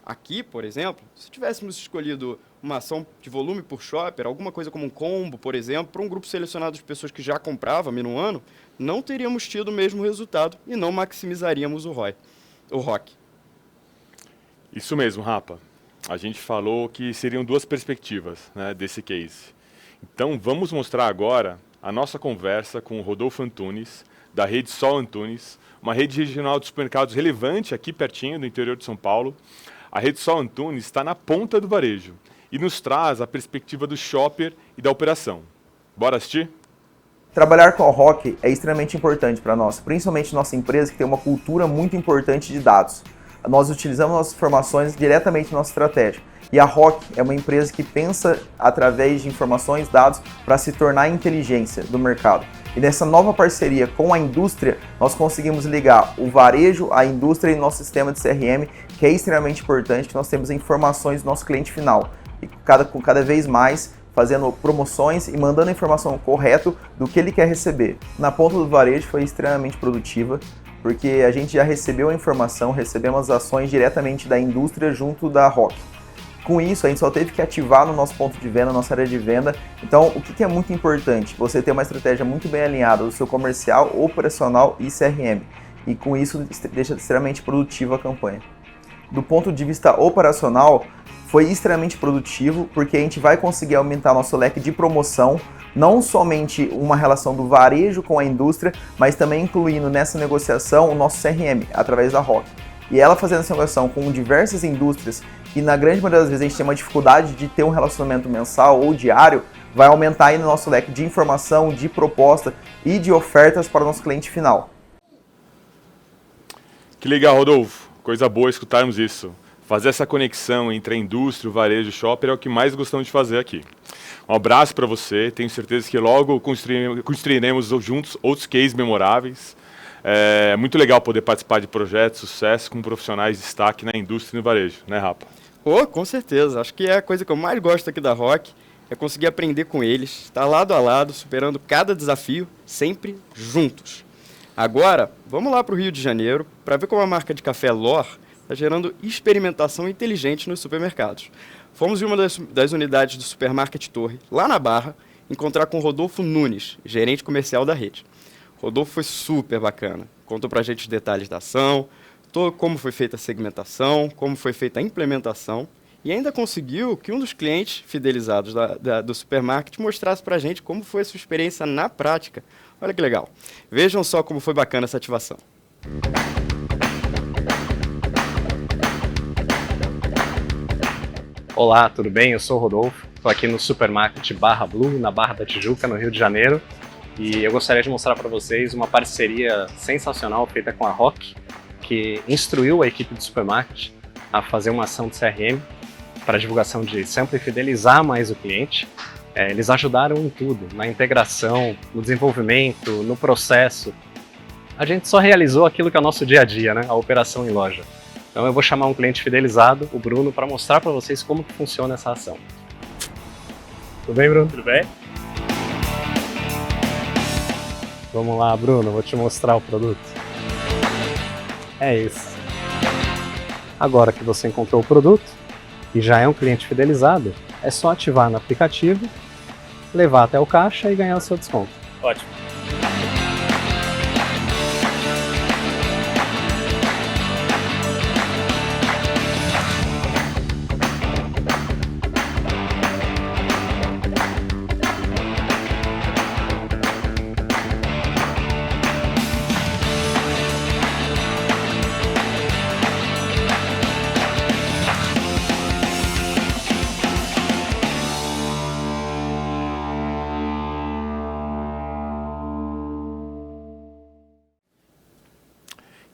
Aqui, por exemplo, se tivéssemos escolhido uma ação de volume por shopper, alguma coisa como um combo, por exemplo, para um grupo selecionado de pessoas que já compravam no ano, não teríamos tido o mesmo resultado e não maximizaríamos o ROC.
Isso mesmo, Rapa. A gente falou que seriam duas perspectivas, né, desse case. Então, vamos mostrar agora a nossa conversa com o Rodolfo Antunes, da rede Sol Antunes, uma rede regional de supermercados relevante aqui pertinho do interior de São Paulo. A rede Sol Antunes está na ponta do varejo e nos traz a perspectiva do shopper e da operação. Bora assistir?
Trabalhar com a ROC é extremamente importante para nós, principalmente nossa empresa que tem uma cultura muito importante de dados. Nós utilizamos nossas informações diretamente na nossa estratégia. E a ROC é uma empresa que pensa através de informações, dados, para se tornar a inteligência do mercado. E nessa nova parceria com a indústria, nós conseguimos ligar o varejo, a indústria e nosso sistema de CRM, que é extremamente importante, que nós temos informações do nosso cliente final. E cada vez mais fazendo promoções e mandando a informação correta do que ele quer receber. Na ponta do varejo foi extremamente produtiva, porque a gente já recebeu a informação, recebemos as ações diretamente da indústria junto da ROC. Com isso, a gente só teve que ativar no nosso ponto de venda, nossa área de venda. Então, o que é muito importante? Você ter uma estratégia muito bem alinhada do seu comercial, operacional e CRM. E com isso, deixa extremamente produtiva a campanha. Do ponto de vista operacional, foi extremamente produtivo, porque a gente vai conseguir aumentar nosso leque de promoção, não somente uma relação do varejo com a indústria, mas também incluindo nessa negociação o nosso CRM, através da ROC. E ela fazendo essa negociação com diversas indústrias, e na grande maioria das vezes a gente tem uma dificuldade de ter um relacionamento mensal ou diário, vai aumentar aí no nosso leque de informação, de proposta e de ofertas para o nosso cliente final.
Que legal, Rodolfo. Coisa boa escutarmos isso. Fazer essa conexão entre a indústria, o varejo e o shopper é o que mais gostamos de fazer aqui. Um abraço para você, tenho certeza que logo construiremos juntos outros cases memoráveis. É muito legal poder participar de projetos de sucesso com profissionais de destaque na indústria e no varejo, né, Rapa?
Oh, com certeza. Acho que é a coisa que eu mais gosto aqui da ROC, é conseguir aprender com eles, estar lado a lado, superando cada desafio, sempre juntos. Agora, vamos lá para o Rio de Janeiro para ver como a marca de café L'Or está gerando experimentação inteligente nos supermercados. Fomos em uma das unidades do Supermarket Torre, lá na Barra, encontrar com Rodolfo Nunes, gerente comercial da rede. Rodolfo foi super bacana, contou pra gente os detalhes da ação, como foi feita a segmentação, como foi feita a implementação e ainda conseguiu que um dos clientes fidelizados do supermarket mostrasse pra gente como foi a sua experiência na prática. Olha que legal. Vejam só como foi bacana essa ativação.
Olá, tudo bem? Eu sou o Rodolfo, estou aqui no Supermarket Barra Blue, na Barra da Tijuca, no Rio de Janeiro. E eu gostaria de mostrar para vocês uma parceria sensacional feita com a ROC, que instruiu a equipe do supermarket a fazer uma ação de CRM para divulgação de sample e fidelizar mais o cliente. Eles ajudaram em tudo, na integração, no desenvolvimento, no processo. A gente só realizou aquilo que é o nosso dia a dia, né? A operação em loja. Então eu vou chamar um cliente fidelizado, o Bruno, para mostrar para vocês como que funciona essa ação. Tudo bem, Bruno?
Tudo bem?
Vamos lá, Bruno, vou te mostrar o produto. É isso. Agora que você encontrou o produto e já é um cliente fidelizado, é só ativar no aplicativo, levar até o caixa e ganhar o seu desconto.
Ótimo.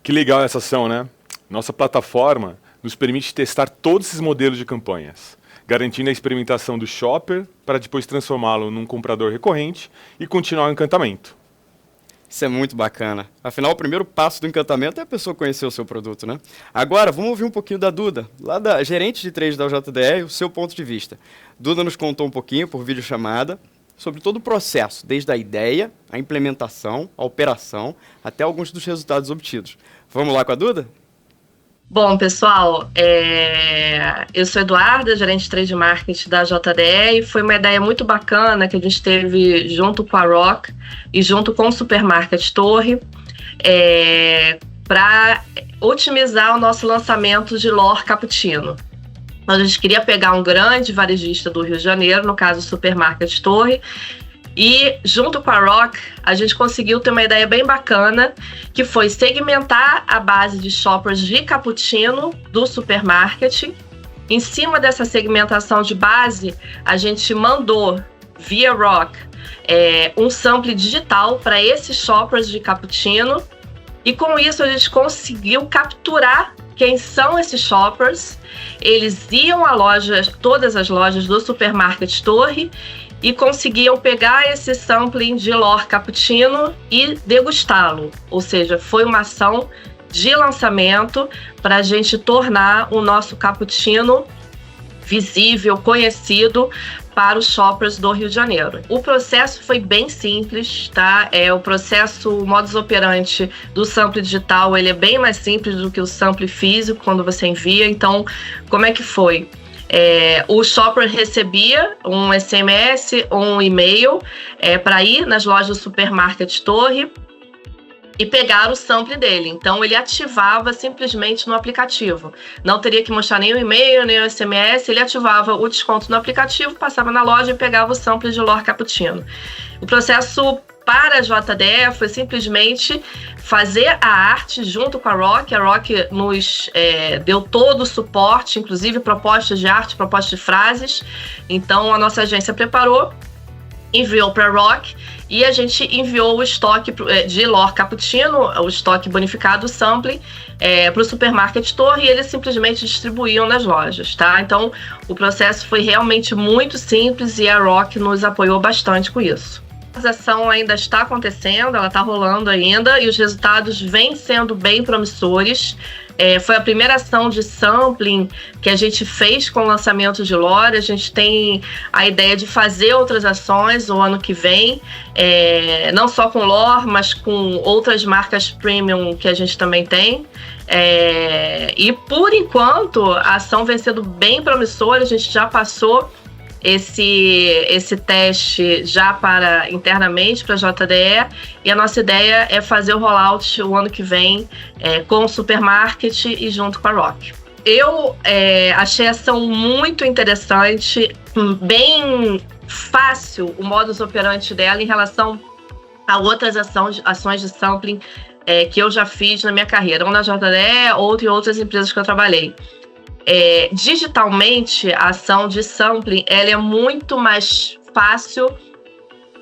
Que legal essa ação, né? Nossa plataforma nos permite testar todos esses modelos de campanhas, garantindo a experimentação do shopper para depois transformá-lo num comprador recorrente e continuar o encantamento.
Isso é muito bacana. Afinal, o primeiro passo do encantamento é a pessoa conhecer o seu produto, né? Agora, vamos ouvir um pouquinho da Duda, lá da gerente de trade da UJDE, o seu ponto de vista. Duda nos contou um pouquinho por videochamada sobre todo o processo, desde a ideia, a implementação, a operação, até alguns dos resultados obtidos. Vamos lá com a Duda?
Bom, pessoal, eu sou Eduarda, gerente de trade marketing da JDE, e foi uma ideia muito bacana que a gente teve junto com a Rock e junto com o Supermarket Torre para otimizar o nosso lançamento de L'Or Cappuccino. A gente queria pegar um grande varejista do Rio de Janeiro, no caso o Supermarket Torre, e junto com a Rock, a gente conseguiu ter uma ideia bem bacana, que foi segmentar a base de shoppers de cappuccino do supermarket. Em cima dessa segmentação de base, a gente mandou, via Rock, um sample digital para esses shoppers de cappuccino, e com isso a gente conseguiu capturar quem são esses shoppers. Eles iam a todas as lojas do Supermarket Torre, e conseguiam pegar esse sampling de L'Or Cappuccino e degustá-lo. Ou seja, foi uma ação de lançamento para a gente tornar o nosso cappuccino visível, conhecido para os shoppers do Rio de Janeiro. O processo foi bem simples, tá? O modus operandi do sample digital, ele é bem mais simples do que o sample físico quando você envia. Então, como é que foi? O shopper recebia um SMS ou um e-mail para ir nas lojas do Supermarket Torre e pegar o sample dele. Então, ele ativava simplesmente no aplicativo. Não teria que mostrar nem o e-mail, nem o SMS. Ele ativava o desconto no aplicativo, passava na loja e pegava o sample de L'Or Cappuccino. O processo para a JDE foi simplesmente fazer a arte junto com a Rock. A Rock nos deu todo o suporte, inclusive propostas de arte, propostas de frases. Então, a nossa agência preparou, enviou para a Rock, e a gente enviou o estoque de L'Or Cappuccino, o estoque bonificado, o sampling, para o Supermarket Torre, e eles simplesmente distribuíam nas lojas, tá? Então, o processo foi realmente muito simples e a Rock nos apoiou bastante com isso. A ação ainda está acontecendo, ela está rolando ainda, e os resultados vêm sendo bem promissores. Foi a primeira ação de sampling que a gente fez com o lançamento de L'Or. A gente tem a ideia de fazer outras ações o ano que vem, não só com L'Or, mas com outras marcas premium que a gente também tem. E por enquanto a ação vem sendo bem promissora. A gente já passou esse teste já internamente para a JDE, e a nossa ideia é fazer o rollout o ano que vem com o Supermarket e junto com a Rock. Eu achei a ação muito interessante, bem fácil o modus operandi dela em relação a outras ações de sampling que eu já fiz na minha carreira, um na JDE, outro em outras empresas que eu trabalhei. Digitalmente, a ação de sampling ela é muito mais fácil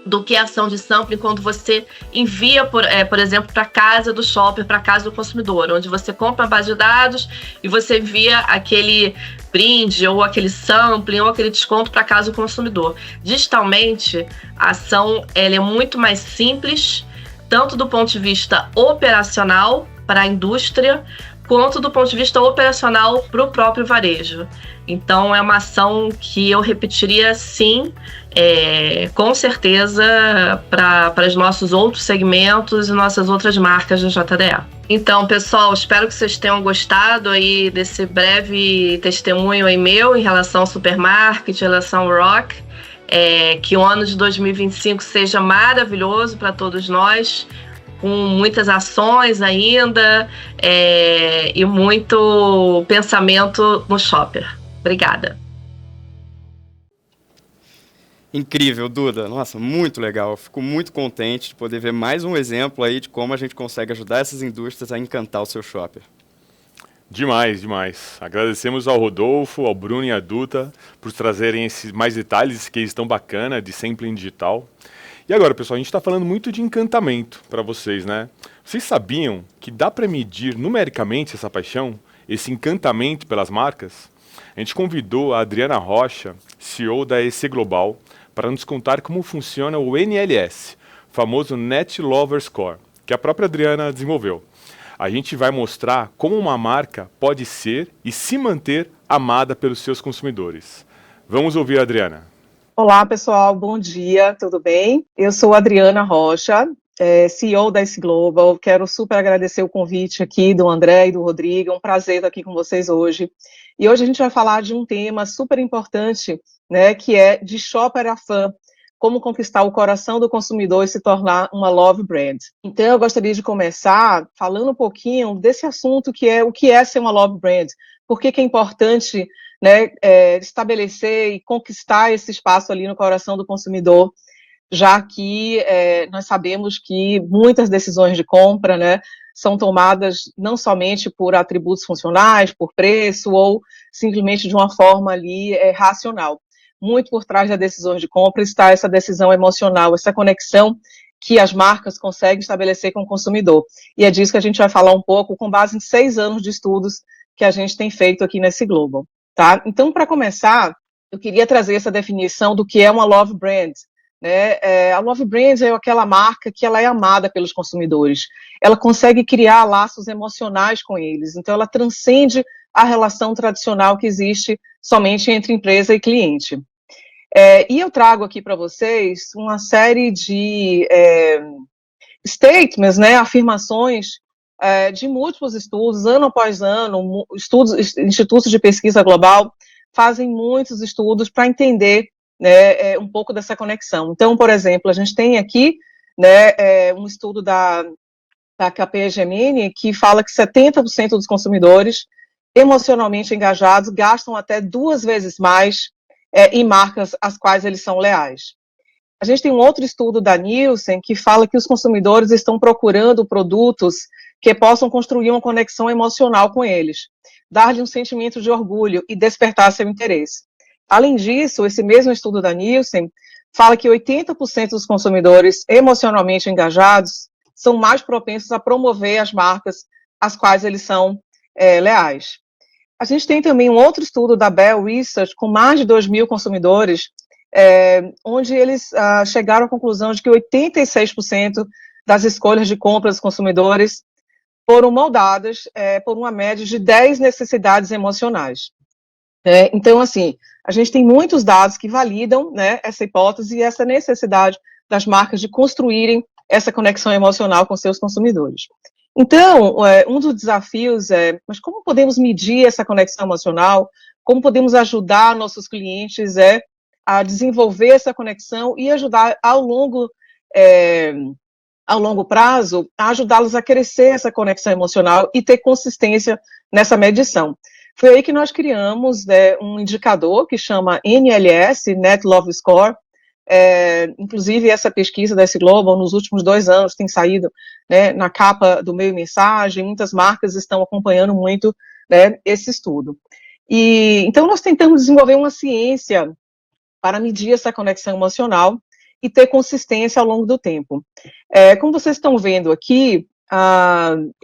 do que a ação de sampling quando você envia, por exemplo, para casa do shopper, para casa do consumidor, onde você compra a base de dados e você envia aquele brinde ou aquele sampling ou aquele desconto para casa do consumidor. Digitalmente, a ação ela é muito mais simples, tanto do ponto de vista operacional para a indústria, quanto do ponto de vista operacional para o próprio varejo. Então, é uma ação que eu repetiria, sim, com certeza, para os nossos outros segmentos e nossas outras marcas da JDE. Então, pessoal, espero que vocês tenham gostado aí desse breve testemunho aí meu em relação ao Supermarket, em relação ao Rock. Que o ano de 2025 seja maravilhoso para todos nós, com muitas ações ainda e muito pensamento no shopper. Obrigada.
Incrível, Duda. Nossa, muito legal. Eu fico muito contente de poder ver mais um exemplo aí de como a gente consegue ajudar essas indústrias a encantar o seu shopper.
Demais, demais. Agradecemos ao Rodolfo, ao Bruno e à Duda por trazerem esses mais detalhes, esse case tão bacana de sampling digital. E agora, pessoal, a gente está falando muito de encantamento para vocês, né? Vocês sabiam que dá para medir numericamente essa paixão, esse encantamento pelas marcas? A gente convidou a Adriana Rocha, CEO da EC Global, para nos contar como funciona o NLS, famoso Net Lover Score, que a própria Adriana desenvolveu. A gente vai mostrar como uma marca pode ser e se manter amada pelos seus consumidores. Vamos ouvir a Adriana.
Olá, pessoal, bom dia, tudo bem? Eu sou Adriana Rocha, CEO da S Global. Quero super agradecer o convite aqui do André e do Rodrigo. É um prazer estar aqui com vocês hoje. E hoje a gente vai falar de um tema super importante, né, que é de Shopper a Fã, como conquistar o coração do consumidor e se tornar uma love brand. Então, eu gostaria de começar falando um pouquinho desse assunto que é o que é ser uma love brand, por que é importante, né, estabelecer e conquistar esse espaço ali no coração do consumidor, já que nós sabemos que muitas decisões de compra, né, são tomadas não somente por atributos funcionais, por preço, ou simplesmente de uma forma ali racional. Muito por trás das decisões de compra está essa decisão emocional, essa conexão que as marcas conseguem estabelecer com o consumidor. E é disso que a gente vai falar um pouco, com base em 6 anos de estudos que a gente tem feito aqui nesse Global. Tá? Então, para começar, eu queria trazer essa definição do que é uma love brand. Né? A love brand é aquela marca que ela é amada pelos consumidores. Ela consegue criar laços emocionais com eles. Então, ela transcende a relação tradicional que existe somente entre empresa e cliente. E eu trago aqui para vocês uma série de statements, né, afirmações de múltiplos estudos, ano após ano, institutos de pesquisa global fazem muitos estudos para entender, né, um pouco dessa conexão. Então, por exemplo, a gente tem aqui, né, um estudo da KPMG que fala que 70% dos consumidores emocionalmente engajados gastam até 2 vezes mais em marcas às quais eles são leais. A gente tem um outro estudo da Nielsen que fala que os consumidores estão procurando produtos que possam construir uma conexão emocional com eles, dar-lhe um sentimento de orgulho e despertar seu interesse. Além disso, esse mesmo estudo da Nielsen fala que 80% dos consumidores emocionalmente engajados são mais propensos a promover as marcas às quais eles são leais. A gente tem também um outro estudo da Bell Research com mais de 2.000 consumidores, onde eles chegaram à conclusão de que 86% das escolhas de compra dos consumidores foram moldadas por uma média de 10 necessidades emocionais. Então, assim, a gente tem muitos dados que validam, né, essa hipótese e essa necessidade das marcas de construírem essa conexão emocional com seus consumidores. Então, um dos desafios mas como podemos medir essa conexão emocional? Como podemos ajudar nossos clientes a desenvolver essa conexão e ajudar ao longo prazo, a ajudá-los a crescer essa conexão emocional e ter consistência nessa medição. Foi aí que nós criamos um indicador que chama NLS, Net Love Score. Inclusive, essa pesquisa da S Global, nos últimos 2 anos, tem saído, né, na capa do Meio Mensagem, muitas marcas estão acompanhando muito, né, esse estudo. E então, nós tentamos desenvolver uma ciência para medir essa conexão emocional e ter consistência ao longo do tempo. Como vocês estão vendo aqui,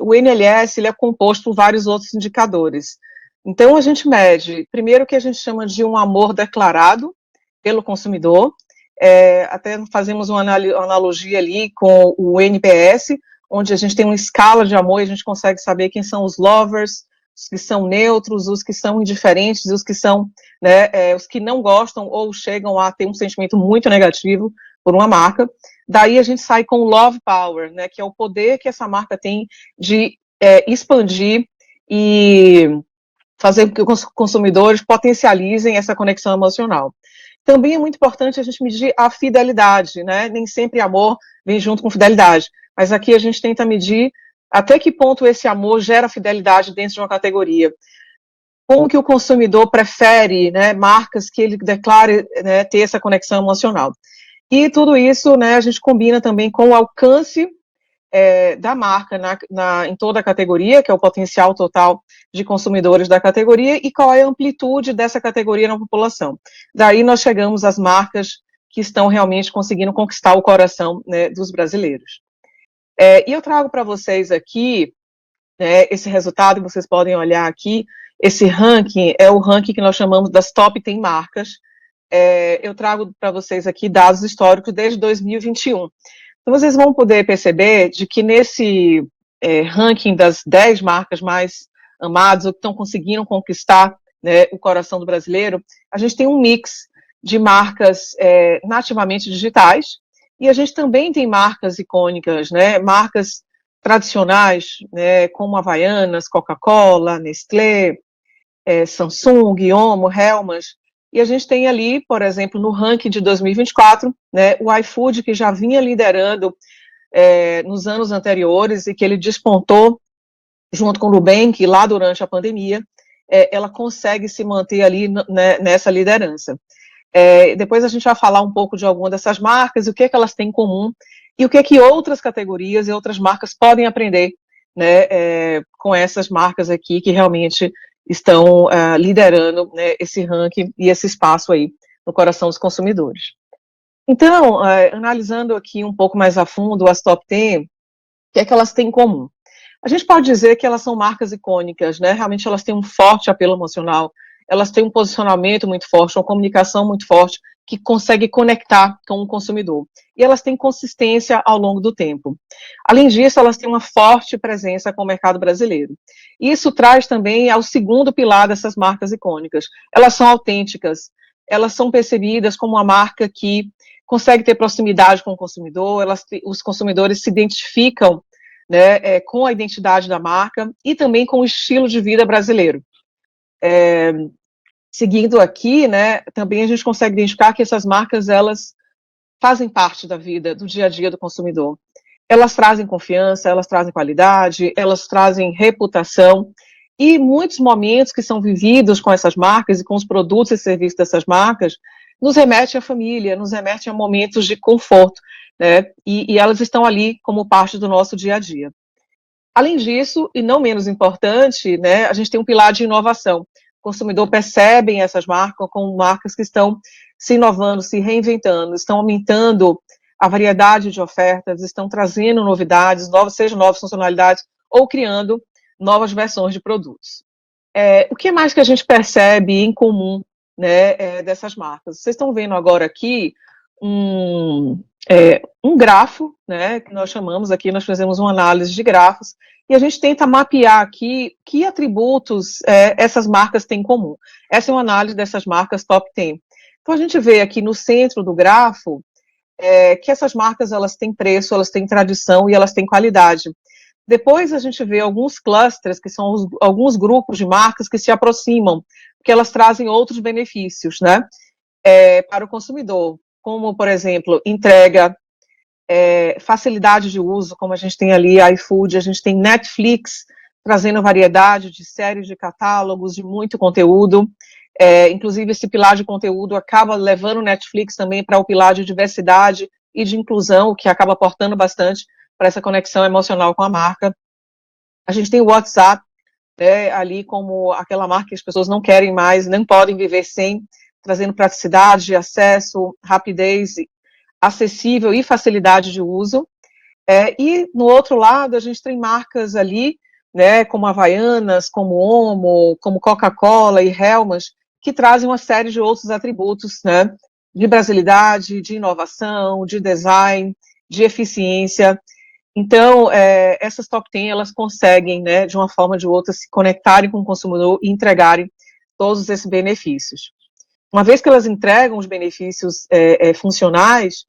o NLS ele é composto por vários outros indicadores. Então, a gente mede, primeiro, o que a gente chama de um amor declarado pelo consumidor. Até fazemos uma analogia ali com o NPS, onde a gente tem uma escala de amor e a gente consegue saber quem são os lovers, os que são neutros, os que são indiferentes, os que são, né, os que não gostam ou chegam a ter um sentimento muito negativo por uma marca. Daí a gente sai com o love power, né, que é o poder que essa marca tem de expandir e fazer com que os consumidores potencializem essa conexão emocional. Também é muito importante a gente medir a fidelidade, né? Nem sempre amor vem junto com fidelidade, mas aqui a gente tenta medir até que ponto esse amor gera fidelidade dentro de uma categoria. Como que o consumidor prefere, né, marcas que ele declare, né, ter essa conexão emocional. E tudo isso, né, a gente combina também com o alcance da marca em toda a categoria, que é o potencial total de consumidores da categoria, e qual é a amplitude dessa categoria na população. Daí nós chegamos às marcas que estão realmente conseguindo conquistar o coração, né, dos brasileiros. E eu trago para vocês aqui esse resultado, vocês podem olhar aqui, esse ranking é o ranking que nós chamamos das top 10 marcas. Eu trago para vocês aqui dados históricos desde 2021. Então, vocês vão poder perceber de que nesse ranking das 10 marcas mais amadas, ou que estão conseguindo conquistar, né, o coração do brasileiro, a gente tem um mix de marcas nativamente digitais, e a gente também tem marcas icônicas, né, marcas tradicionais, né, como Havaianas, Coca-Cola, Nestlé, Samsung, Omo, Hellmann's, e a gente tem ali, por exemplo, no ranking de 2024, né, o iFood, que já vinha liderando nos anos anteriores e que ele despontou junto com o Nubank lá durante a pandemia, ela consegue se manter ali nessa liderança. Depois a gente vai falar um pouco de alguma dessas marcas, o que elas têm em comum e o que outras categorias e outras marcas podem aprender, né, com essas marcas aqui que realmente estão liderando, né, esse ranking e esse espaço aí no coração dos consumidores. Então, analisando aqui um pouco mais a fundo as top 10, o que elas têm em comum? A gente pode dizer que elas são marcas icônicas, né? Realmente elas têm um forte apelo emocional, elas têm um posicionamento muito forte, uma comunicação muito forte, que consegue conectar com o consumidor. E elas têm consistência ao longo do tempo. Além disso, elas têm uma forte presença com o mercado brasileiro. Isso traz também ao segundo pilar dessas marcas icônicas. Elas são autênticas, elas são percebidas como uma marca que consegue ter proximidade com o consumidor, os consumidores se identificam, né, com a identidade da marca e também com o estilo de vida brasileiro. Seguindo aqui, né, também a gente consegue identificar que essas marcas, elas fazem parte da vida, do dia a dia do consumidor. Elas trazem confiança, elas trazem qualidade, elas trazem reputação, e muitos momentos que são vividos com essas marcas e com os produtos e serviços dessas marcas nos remete à família, nos remete a momentos de conforto, né, e elas estão ali como parte do nosso dia a dia. Além disso, e não menos importante, né, a gente tem um pilar de inovação. O consumidor percebe essas marcas como marcas que estão se inovando, se reinventando, estão aumentando a variedade de ofertas, estão trazendo novidades, seja novas funcionalidades, ou criando novas versões de produtos. O que mais que a gente percebe em comum, né, dessas marcas? Vocês estão vendo agora aqui um grafo, né, que nós chamamos aqui, nós fizemos uma análise de grafos, e a gente tenta mapear aqui que atributos essas marcas têm em comum. Essa é uma análise dessas marcas top 10. Então a gente vê aqui no centro do grafo que essas marcas, elas têm preço, elas têm tradição e elas têm qualidade. Depois a gente vê alguns clusters, que são alguns grupos de marcas que se aproximam, porque elas trazem outros benefícios, né, para o consumidor, como, por exemplo, entrega, facilidade de uso, como a gente tem ali iFood, a gente tem Netflix, trazendo variedade de séries de catálogos, de muito conteúdo, inclusive esse pilar de conteúdo acaba levando o Netflix também para o pilar de diversidade e de inclusão, que acaba aportando bastante para essa conexão emocional com a marca. A gente tem o WhatsApp, né, ali como aquela marca que as pessoas não querem mais, não podem viver sem, trazendo praticidade, acesso, rapidez, acessível e facilidade de uso. E no outro lado a gente tem marcas ali, né, como Havaianas, como Omo, como Coca-Cola e Hellmann's, que trazem uma série de outros atributos, né, de brasilidade, de inovação, de design, de eficiência. Então, essas top 10, elas conseguem, né, de uma forma ou de outra, se conectarem com o consumidor e entregarem todos esses benefícios. Uma vez que elas entregam os benefícios funcionais,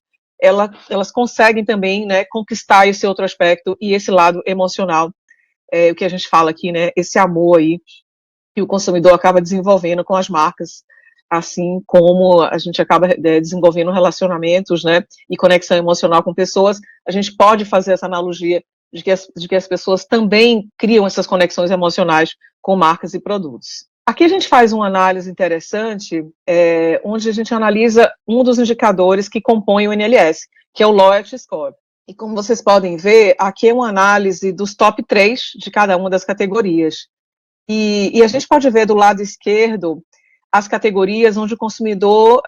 elas conseguem também, né, conquistar esse outro aspecto e esse lado emocional, o que a gente fala aqui, né, esse amor aí que o consumidor acaba desenvolvendo com as marcas, assim como a gente acaba desenvolvendo relacionamentos, né, e conexão emocional com pessoas, a gente pode fazer essa analogia de que as pessoas também criam essas conexões emocionais com marcas e produtos. Aqui a gente faz uma análise interessante, onde a gente analisa um dos indicadores que compõem o NLS, que é o Loyalty Score. E como vocês podem ver, aqui é uma análise dos top 3 de cada uma das categorias. E a gente pode ver do lado esquerdo as categorias onde o consumidor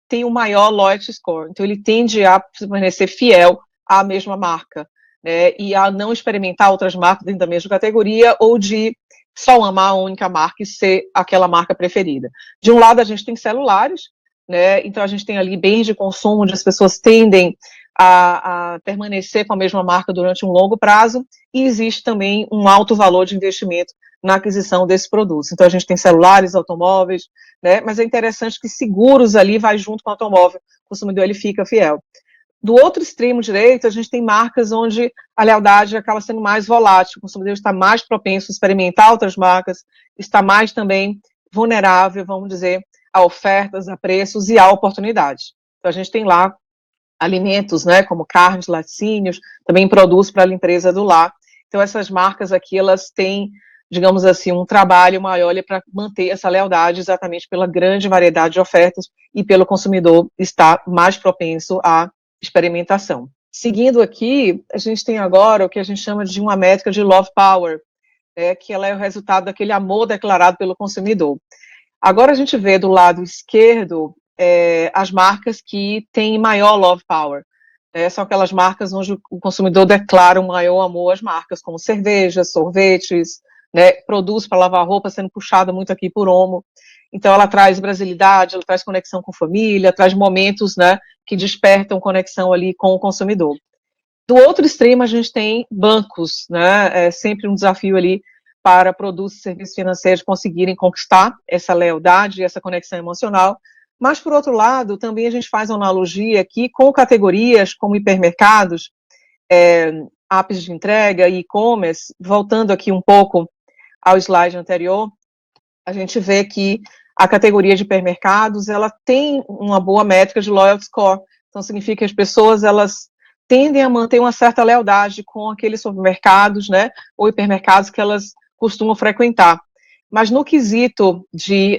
tem o maior loyalty score. Então, ele tende a permanecer fiel à mesma marca, né, e a não experimentar outras marcas dentro da mesma categoria ou de só amar a única marca e ser aquela marca preferida. De um lado, a gente tem celulares, né, então a gente tem ali bens de consumo onde as pessoas tendem a permanecer com a mesma marca durante um longo prazo, e existe também um alto valor de investimento na aquisição desses produtos. Então, a gente tem celulares, automóveis, né, mas é interessante que seguros ali vai junto com o automóvel, o consumidor ele fica fiel. Do outro extremo direito, a gente tem marcas onde a lealdade acaba sendo mais volátil, o consumidor está mais propenso a experimentar outras marcas, está mais também vulnerável, vamos dizer, a ofertas, a preços e a oportunidades. Então, a gente tem lá alimentos, né, como carnes, laticínios, também produtos para a limpeza do lar. Então, essas marcas aqui, elas têm, digamos assim, um trabalho maior para manter essa lealdade, exatamente pela grande variedade de ofertas e pelo consumidor estar mais propenso à experimentação. Seguindo aqui, a gente tem agora o que a gente chama de uma métrica de Love Power, que ela é o resultado daquele amor declarado pelo consumidor. Agora a gente vê do lado esquerdo as marcas que têm maior Love Power. São aquelas marcas onde o consumidor declara um maior amor às marcas, como cervejas, sorvetes, né, produtos para lavar roupa, sendo puxada muito aqui por Omo. Então, ela traz brasilidade, ela traz conexão com família, traz momentos, né, que despertam conexão ali com o consumidor. Do outro extremo, a gente tem bancos, né, é sempre um desafio ali para produtos e serviços financeiros conseguirem conquistar essa lealdade e essa conexão emocional. Mas, por outro lado, também a gente faz uma analogia aqui com categorias como hipermercados, apps de entrega e e-commerce. Voltando aqui um pouco ao slide anterior, a gente vê que a categoria de hipermercados, ela tem uma boa métrica de loyalty score. Então, significa que as pessoas, elas tendem a manter uma certa lealdade com aqueles supermercados, né, ou hipermercados que elas costumam frequentar. Mas no quesito de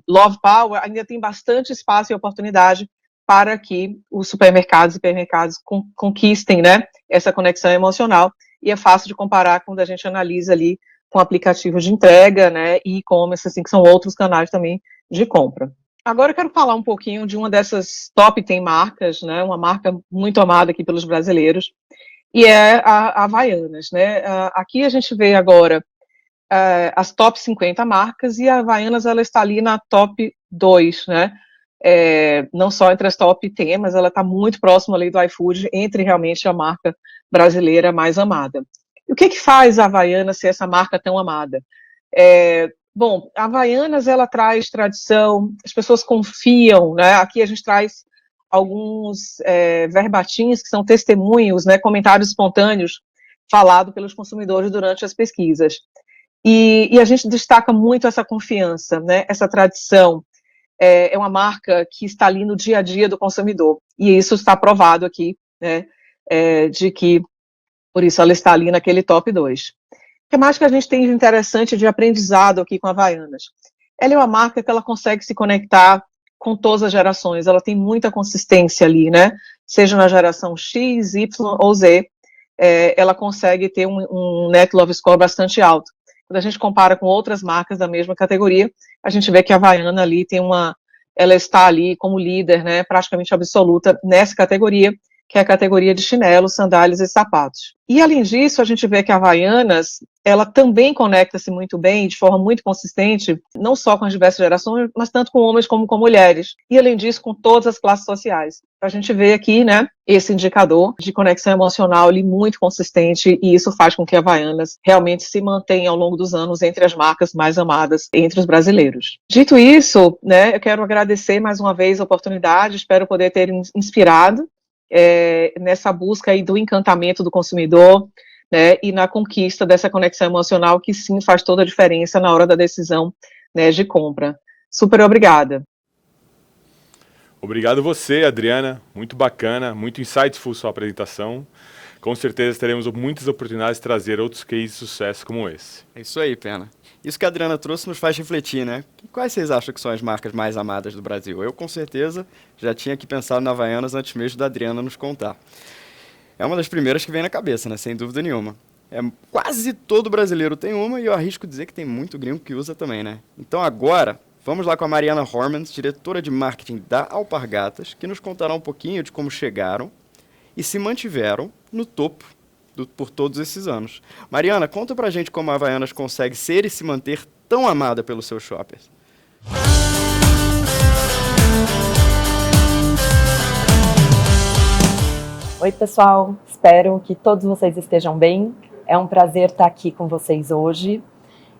Love Power, ainda tem bastante espaço e oportunidade para que os supermercados e hipermercados conquistem, né, essa conexão emocional, e é fácil de comparar quando a gente analisa ali com aplicativos de entrega, né, e e-commerce, assim, que são outros canais também de compra. Agora eu quero falar um pouquinho de uma dessas top 10 marcas, né, uma marca muito amada aqui pelos brasileiros, e é a Havaianas, né. Aqui a gente vê agora as top 50 marcas, e a Havaianas, ela está ali na top 2, né, não só entre as top 10, mas ela está muito próxima ali do iFood, entre realmente a marca brasileira mais amada. E o que faz a Havaianas ser essa marca tão amada? Bom, a Havaianas, ela traz tradição, as pessoas confiam, né? Aqui a gente traz alguns verbatins, que são testemunhos, né, comentários espontâneos, falados pelos consumidores durante as pesquisas. E a gente destaca muito essa confiança, né, essa tradição. É uma marca que está ali no dia a dia do consumidor, e isso está provado aqui, né, de que, por isso, ela está ali naquele top 2. O que mais que a gente tem de interessante de aprendizado aqui com a Havaianas? Ela é uma marca que ela consegue se conectar com todas as gerações, ela tem muita consistência ali, né, seja na geração X, Y ou Z, ela consegue ter um Net Love Score bastante alto. Quando a gente compara com outras marcas da mesma categoria, a gente vê que a Havaiana ali ela está ali como líder, né, praticamente absoluta nessa categoria, que é a categoria de chinelos, sandálias e sapatos. E, além disso, a gente vê que a Havaianas, ela também conecta-se muito bem, de forma muito consistente, não só com as diversas gerações, mas tanto com homens como com mulheres. E, além disso, com todas as classes sociais. A gente vê aqui, né, esse indicador de conexão emocional ali muito consistente, e isso faz com que a Havaianas realmente se mantenha ao longo dos anos entre as marcas mais amadas entre os brasileiros. Dito isso, né, eu quero agradecer mais uma vez a oportunidade, espero poder ter inspirado nessa busca aí do encantamento do consumidor, né, e na conquista dessa conexão emocional, que sim faz toda a diferença na hora da decisão, né, de compra. Super obrigada.
Obrigado você, Adriana, muito bacana, muito insightful sua apresentação. Com certeza teremos muitas oportunidades de trazer outros cases de sucesso como esse.
É isso aí, Pena. Isso que a Adriana trouxe nos faz refletir, né? Quais vocês acham que são as marcas mais amadas do Brasil? Eu, com certeza, já tinha aqui pensado na Havaianas antes mesmo da Adriana nos contar. É uma das primeiras que vem na cabeça, né? Sem dúvida nenhuma. Quase todo brasileiro tem uma, e eu arrisco dizer que tem muito gringo que usa também, né? Então agora, vamos lá com a Mariana Hormans, diretora de marketing da Alpargatas, que nos contará um pouquinho de como chegaram e se mantiveram no topo por todos esses anos. Mariana, conta pra gente como a Havaianas consegue ser e se manter tão amada pelos seus shoppers.
Oi, pessoal. Espero que todos vocês estejam bem. É um prazer estar aqui com vocês hoje.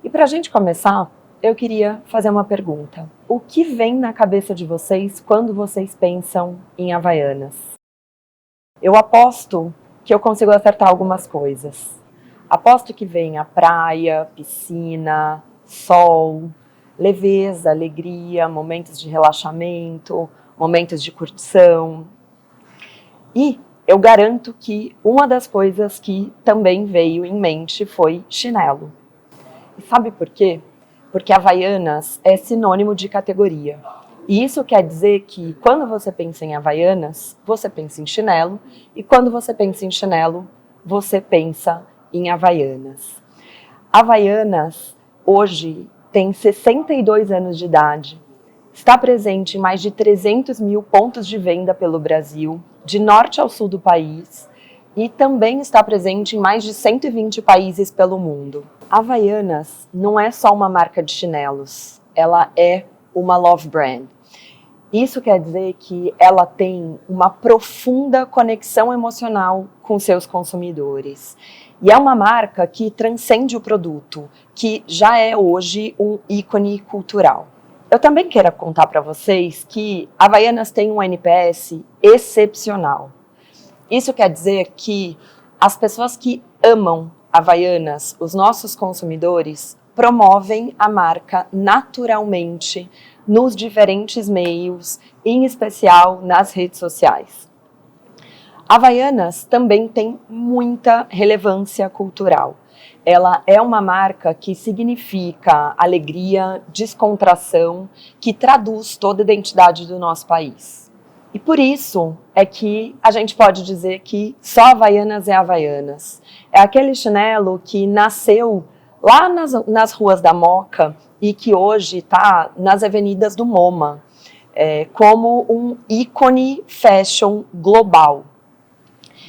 E para a gente começar, eu queria fazer uma pergunta. O que vem na cabeça de vocês quando vocês pensam em Havaianas? Eu aposto que eu consigo acertar algumas coisas. Aposto que vem a praia, piscina, sol, leveza, alegria, momentos de relaxamento, momentos de curtição. E eu garanto que uma das coisas que também veio em mente foi chinelo. E sabe por quê? Porque Havaianas é sinônimo de categoria. E isso quer dizer que quando você pensa em Havaianas, você pensa em chinelo, e quando você pensa em chinelo, você pensa em Havaianas. Havaianas, hoje, tem 62 anos de idade, está presente em mais de 300 mil pontos de venda pelo Brasil, de norte ao sul do país, e também está presente em mais de 120 países pelo mundo. Havaianas não é só uma marca de chinelos, ela é uma love brand. Isso quer dizer que ela tem uma profunda conexão emocional com seus consumidores. E é uma marca que transcende o produto, que já é hoje um ícone cultural. Eu também quero contar para vocês que Havaianas tem um NPS excepcional. Isso quer dizer que as pessoas que amam Havaianas, os nossos consumidores, promovem a marca naturalmente nos diferentes meios, em especial nas redes sociais. Havaianas também tem muita relevância cultural. Ela é uma marca que significa alegria, descontração, que traduz toda a identidade do nosso país. E por isso é que a gente pode dizer que só Havaianas é Havaianas. É aquele chinelo que nasceu lá nas ruas da Moca e que hoje está nas avenidas do MoMA, como um ícone fashion global.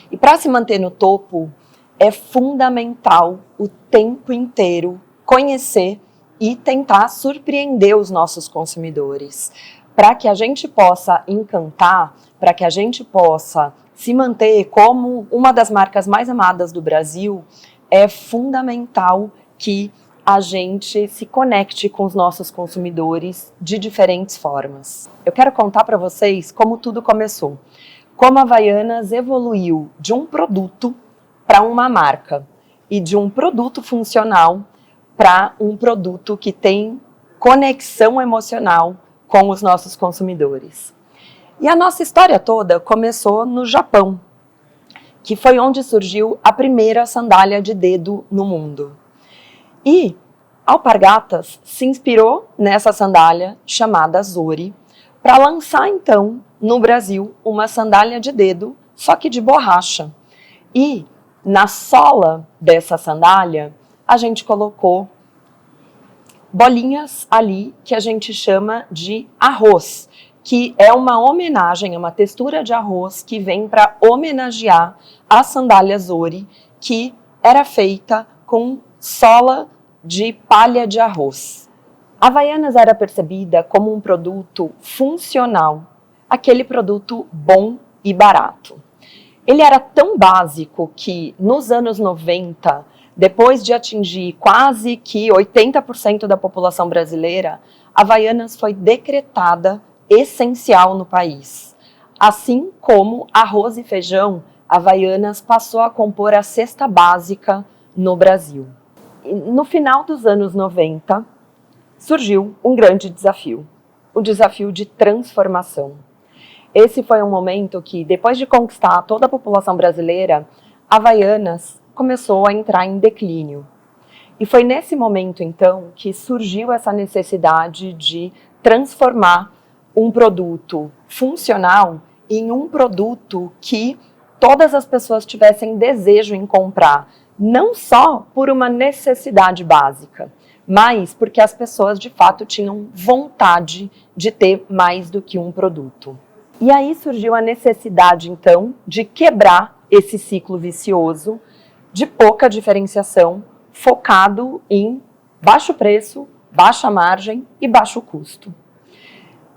E para se manter no topo, é fundamental o tempo inteiro conhecer e tentar surpreender os nossos consumidores. Para que a gente possa encantar, para que a gente possa se manter como uma das marcas mais amadas do Brasil, é fundamental que a gente se conecte com os nossos consumidores de diferentes formas. Eu quero contar para vocês como tudo começou. Como a Havaianas evoluiu de um produto para uma marca e de um produto funcional para um produto que tem conexão emocional com os nossos consumidores. E a nossa história toda começou no Japão, que foi onde surgiu a primeira sandália de dedo no mundo. E Alpargatas se inspirou nessa sandália chamada Zori para lançar então no Brasil uma sandália de dedo, só que de borracha. E na sola dessa sandália a gente colocou bolinhas ali que a gente chama de arroz, que é uma homenagem, é uma textura de arroz que vem para homenagear a sandália Zori, que era feita com sola de palha de arroz. A Havaianas era percebida como um produto funcional, aquele produto bom e barato. Ele era tão básico que nos anos 90, depois de atingir quase que 80% da população brasileira, a Havaianas foi decretada essencial no país. Assim como arroz e feijão, a Havaianas passou a compor a cesta básica no Brasil. E no final dos anos 90, surgiu um grande desafio, o desafio de transformação. Esse foi um momento que, depois de conquistar toda a população brasileira, a Havaianas começou a entrar em declínio. E foi nesse momento, então, que surgiu essa necessidade de transformar um produto funcional em um produto que todas as pessoas tivessem desejo em comprar, não só por uma necessidade básica, mas porque as pessoas, de fato, tinham vontade de ter mais do que um produto. E aí surgiu a necessidade, então, de quebrar esse ciclo vicioso de pouca diferenciação, focado em baixo preço, baixa margem e baixo custo.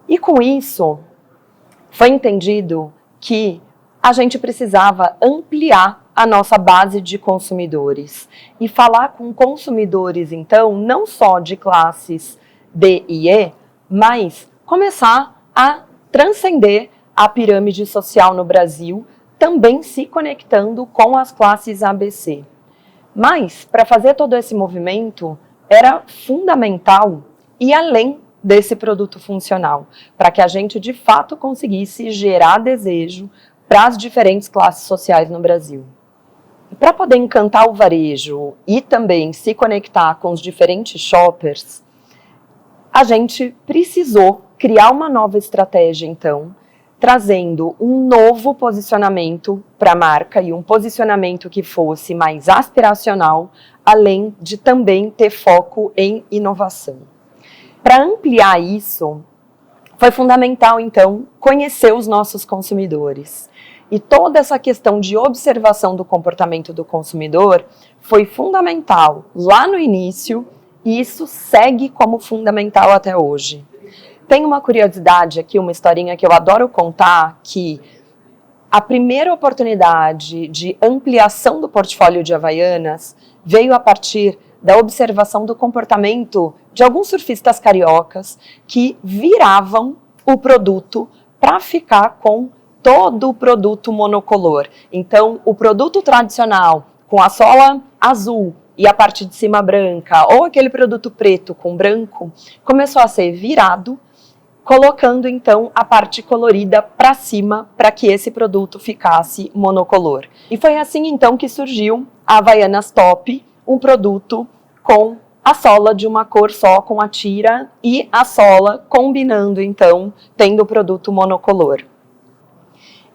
E com isso, foi entendido que a gente precisava ampliar a nossa base de consumidores e falar com consumidores, então, não só de classes D e E, mas começar a transcender a pirâmide social no Brasil, também se conectando com as classes ABC. Mas, para fazer todo esse movimento, era fundamental ir além desse produto funcional, para que a gente, de fato, conseguisse gerar desejo para as diferentes classes sociais no Brasil. Para poder encantar o varejo e também se conectar com os diferentes shoppers, a gente precisou criar uma nova estratégia, então, trazendo um novo posicionamento para a marca e um posicionamento que fosse mais aspiracional, além de também ter foco em inovação. Para ampliar isso, foi fundamental, então, conhecer os nossos consumidores. E toda essa questão de observação do comportamento do consumidor foi fundamental lá no início e isso segue como fundamental até hoje. Tem uma curiosidade aqui, uma historinha que eu adoro contar, que a primeira oportunidade de ampliação do portfólio de Havaianas veio a partir da observação do comportamento de alguns surfistas cariocas que viravam o produto para ficar com todo o produto monocolor. Então, o produto tradicional com a sola azul e a parte de cima branca, ou aquele produto preto com branco, começou a ser virado, colocando então a parte colorida para cima para que esse produto ficasse monocolor. E foi assim então que surgiu a Havaianas Top, um produto com a sola de uma cor só, com a tira e a sola combinando então, tendo o produto monocolor.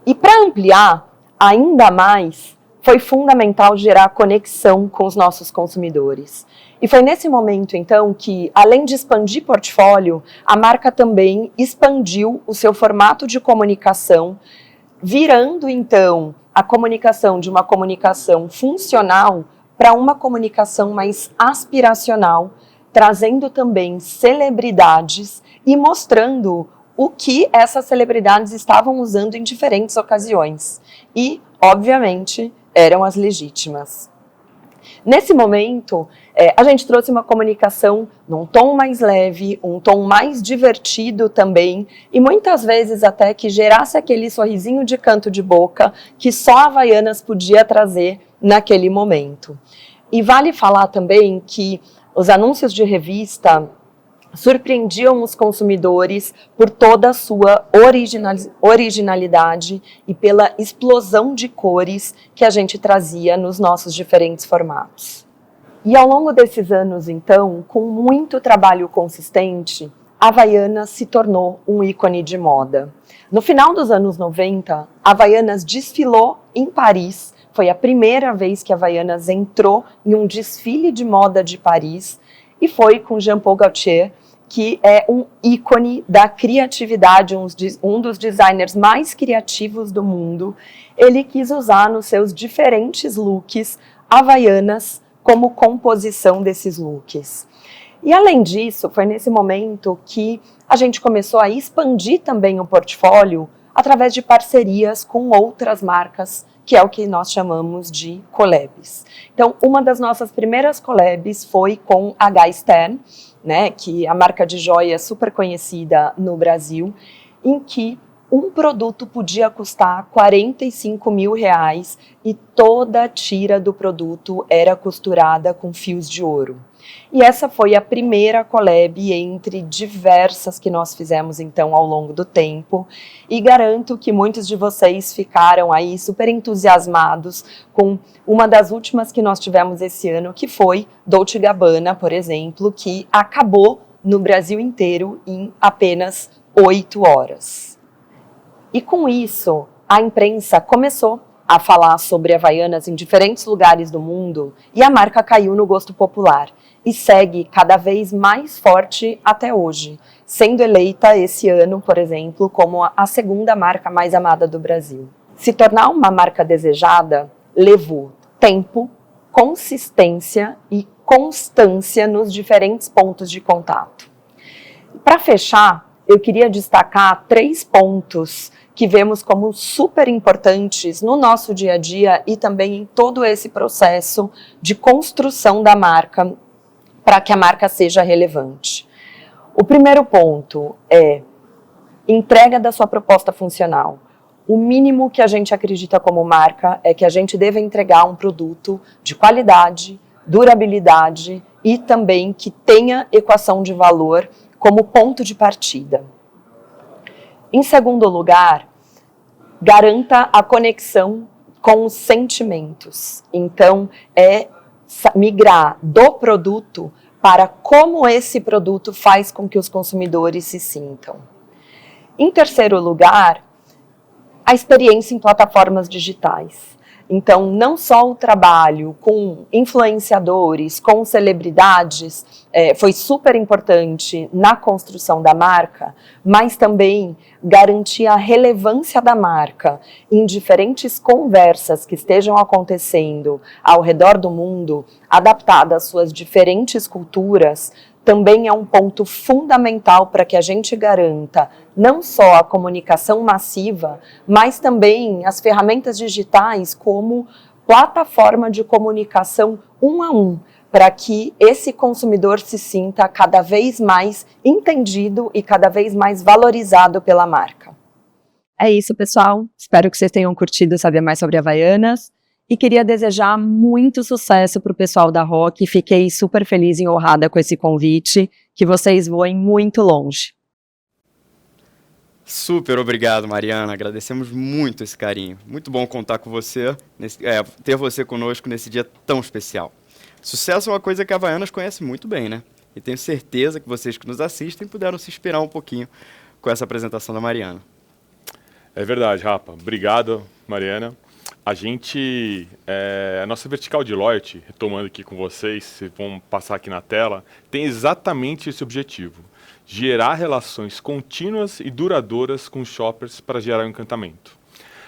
E para ampliar ainda mais, foi fundamental gerar conexão com os nossos consumidores. E foi nesse momento, então, que, além de expandir portfólio, a marca também expandiu o seu formato de comunicação, virando, então, a comunicação de uma comunicação funcional para uma comunicação mais aspiracional, trazendo também celebridades e mostrando o que essas celebridades estavam usando em diferentes ocasiões. E, obviamente, eram as legítimas. Nesse momento, a gente trouxe uma comunicação num tom mais leve, um tom mais divertido também, e muitas vezes até que gerasse aquele sorrisinho de canto de boca que só a Havaianas podia trazer naquele momento. E vale falar também que os anúncios de revista surpreendiam os consumidores por toda a sua originalidade e pela explosão de cores que a gente trazia nos nossos diferentes formatos. E ao longo desses anos, então, com muito trabalho consistente, a Havaianas se tornou um ícone de moda. No final dos anos 90, a Havaianas desfilou em Paris. Foi a primeira vez que a Havaianas entrou em um desfile de moda de Paris e foi com Jean Paul Gaultier, que é um ícone da criatividade, um dos designers mais criativos do mundo. Ele quis usar nos seus diferentes looks Havaianas como composição desses looks. E além disso, foi nesse momento que a gente começou a expandir também o portfólio através de parcerias com outras marcas, que é o que nós chamamos de collabs. Então, uma das nossas primeiras collabs foi com a Guy Stan, né, que é a marca de joia super conhecida no Brasil, em que um produto podia custar R$45 mil e toda a tira do produto era costurada com fios de ouro. E essa foi a primeira collab entre diversas que nós fizemos então ao longo do tempo, e garanto que muitos de vocês ficaram aí super entusiasmados com uma das últimas que nós tivemos esse ano, que foi Dolce & Gabbana, por exemplo, que acabou no Brasil inteiro em apenas 8 horas. E com isso, a imprensa começou a falar sobre Havaianas em diferentes lugares do mundo e a marca caiu no gosto popular e segue cada vez mais forte até hoje, sendo eleita esse ano, por exemplo, como a segunda marca mais amada do Brasil. Se tornar uma marca desejada levou tempo, consistência e constância nos diferentes pontos de contato. Para fechar, eu queria destacar 3 pontos que vemos como super importantes no nosso dia a dia e também em todo esse processo de construção da marca, para que a marca seja relevante. O primeiro ponto é entrega da sua proposta funcional. O mínimo que a gente acredita como marca é que a gente deva entregar um produto de qualidade, durabilidade e também que tenha equação de valor como ponto de partida. Em segundo lugar, garanta a conexão com os sentimentos. Então, é migrar do produto para como esse produto faz com que os consumidores se sintam. Em terceiro lugar, a experiência em plataformas digitais. Então, não só o trabalho com influenciadores, com celebridades, foi super importante na construção da marca, mas também garantir a relevância da marca em diferentes conversas que estejam acontecendo ao redor do mundo, adaptada às suas diferentes culturas, também é um ponto fundamental para que a gente garanta não só a comunicação massiva, mas também as ferramentas digitais como plataforma de comunicação 1 a 1, para que esse consumidor se sinta cada vez mais entendido e cada vez mais valorizado pela marca.
É isso, pessoal. Espero que vocês tenham curtido saber mais sobre Havaianas. E queria desejar muito sucesso para o pessoal da Rock. Fiquei super feliz e honrada com esse convite. Que vocês voem muito longe.
Super obrigado, Mariana. Agradecemos muito esse carinho. Muito bom contar com você, ter você conosco nesse dia tão especial. Sucesso é uma coisa que a Havaianas conhece muito bem, né? E tenho certeza que vocês que nos assistem puderam se inspirar um pouquinho com essa apresentação da Mariana.
É verdade, Rapa. Obrigado, Mariana. A nossa vertical de loyalty, retomando aqui com vocês, se vão passar aqui na tela, tem exatamente esse objetivo: gerar relações contínuas e duradouras com os shoppers para gerar um encantamento.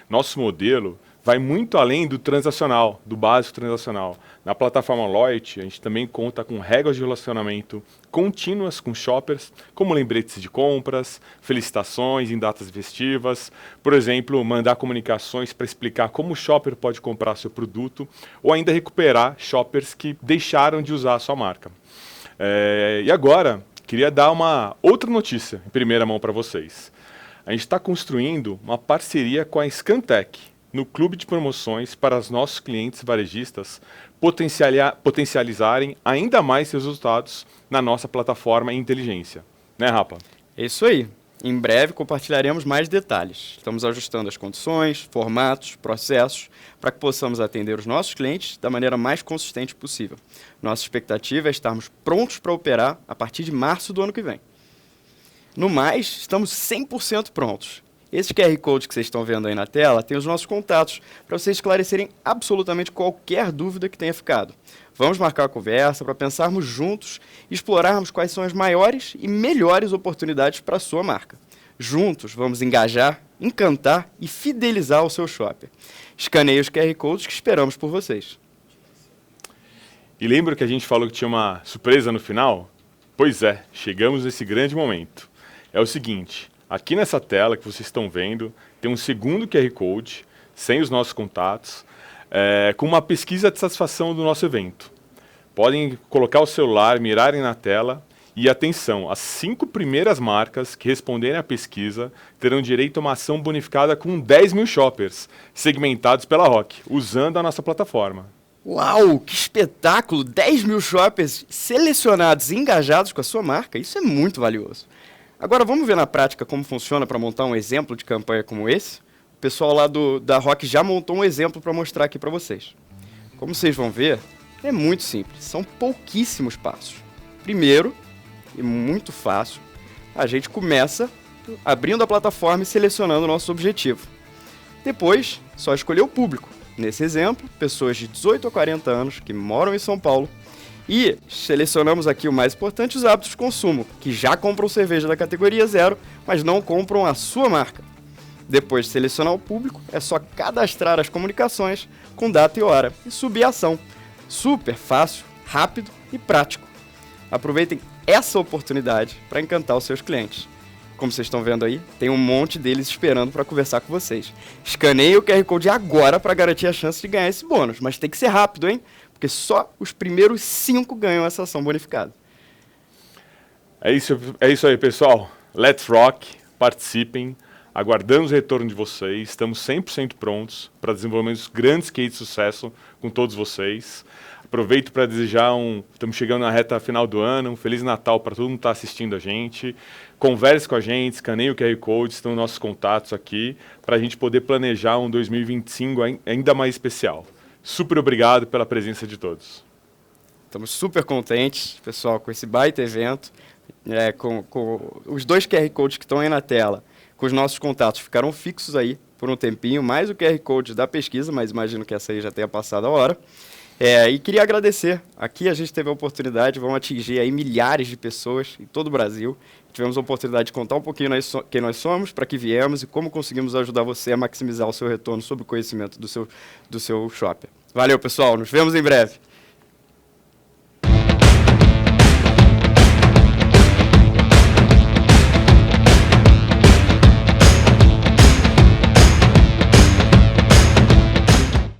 Nosso modelo vai muito além do transacional, do básico transacional. Na plataforma Loyalty, a gente também conta com regras de relacionamento contínuas com shoppers, como lembretes de compras, felicitações em datas festivas, por exemplo, mandar comunicações para explicar como o shopper pode comprar seu produto, ou ainda recuperar shoppers que deixaram de usar a sua marca. E agora, queria dar uma outra notícia em primeira mão para vocês. A gente está construindo uma parceria com a Scantec, no clube de promoções para os nossos clientes varejistas potencializarem ainda mais seus resultados na nossa plataforma e inteligência. Né, Rapa?
É isso aí. Em breve compartilharemos mais detalhes. Estamos ajustando as condições, formatos, processos, para que possamos atender os nossos clientes da maneira mais consistente possível. Nossa expectativa é estarmos prontos para operar a partir de março do ano que vem. No mais, estamos 100% prontos. Esse QR Code que vocês estão vendo aí na tela tem os nossos contatos para vocês esclarecerem absolutamente qualquer dúvida que tenha ficado. Vamos marcar a conversa para pensarmos juntos e explorarmos quais são as maiores e melhores oportunidades para a sua marca. Juntos vamos engajar, encantar e fidelizar o seu shopper. Escaneie os QR Codes que esperamos por vocês.
E lembra que a gente falou que tinha uma surpresa no final? Pois é, chegamos nesse grande momento. É o seguinte: aqui nessa tela que vocês estão vendo, tem um segundo QR Code, sem os nossos contatos, com uma pesquisa de satisfação do nosso evento. Podem colocar o celular, mirarem na tela e, atenção, as 5 primeiras marcas que responderem à pesquisa terão direito a uma ação bonificada com 10 mil shoppers, segmentados pela Rock, usando a nossa plataforma.
Uau, que espetáculo! 10 mil shoppers selecionados e engajados com a sua marca, isso é muito valioso. Agora vamos ver na prática como funciona para montar um exemplo de campanha como esse? O pessoal lá da Rock já montou um exemplo para mostrar aqui para vocês. Como vocês vão ver, é muito simples, são pouquíssimos passos. Primeiro, e muito fácil, a gente começa abrindo a plataforma e selecionando o nosso objetivo. Depois, só escolher o público. Nesse exemplo, pessoas de 18 a 40 anos que moram em São Paulo. E selecionamos aqui o mais importante, os hábitos de consumo, que já compram cerveja da categoria 0, mas não compram a sua marca. Depois de selecionar o público, é só cadastrar as comunicações com data e hora e subir a ação. Super fácil, rápido e prático. Aproveitem essa oportunidade para encantar os seus clientes. como vocês estão vendo aí, tem um monte deles esperando para conversar com vocês. Escaneie o QR Code agora para garantir a chance de ganhar esse bônus, mas tem que ser rápido, hein? Porque só os primeiros 5 ganham essa ação bonificada.
É isso aí, pessoal. Let's rock, participem, aguardamos o retorno de vocês, estamos 100% prontos para desenvolver grandes cases de sucesso com todos vocês. Aproveito para desejar estamos chegando na reta final do ano, um Feliz Natal para todo mundo que está assistindo a gente. Converse com a gente, escaneie o QR Code, estão nossos contatos aqui, para a gente poder planejar um 2025 ainda mais especial. Super obrigado pela presença de todos.
Estamos super contentes, pessoal, com esse baita evento. Com os 2 QR Codes que estão aí na tela, com os nossos contatos, ficaram fixos aí por um tempinho, mais o QR Code da pesquisa, mas imagino que essa aí já tenha passado a hora. E queria agradecer. Aqui a gente teve a oportunidade, vamos atingir aí milhares de pessoas em todo o Brasil. Tivemos a oportunidade de contar um pouquinho quem nós somos, para que viemos e como conseguimos ajudar você a maximizar o seu retorno sobre o conhecimento do seu shopper. Valeu, pessoal. Nos vemos em breve.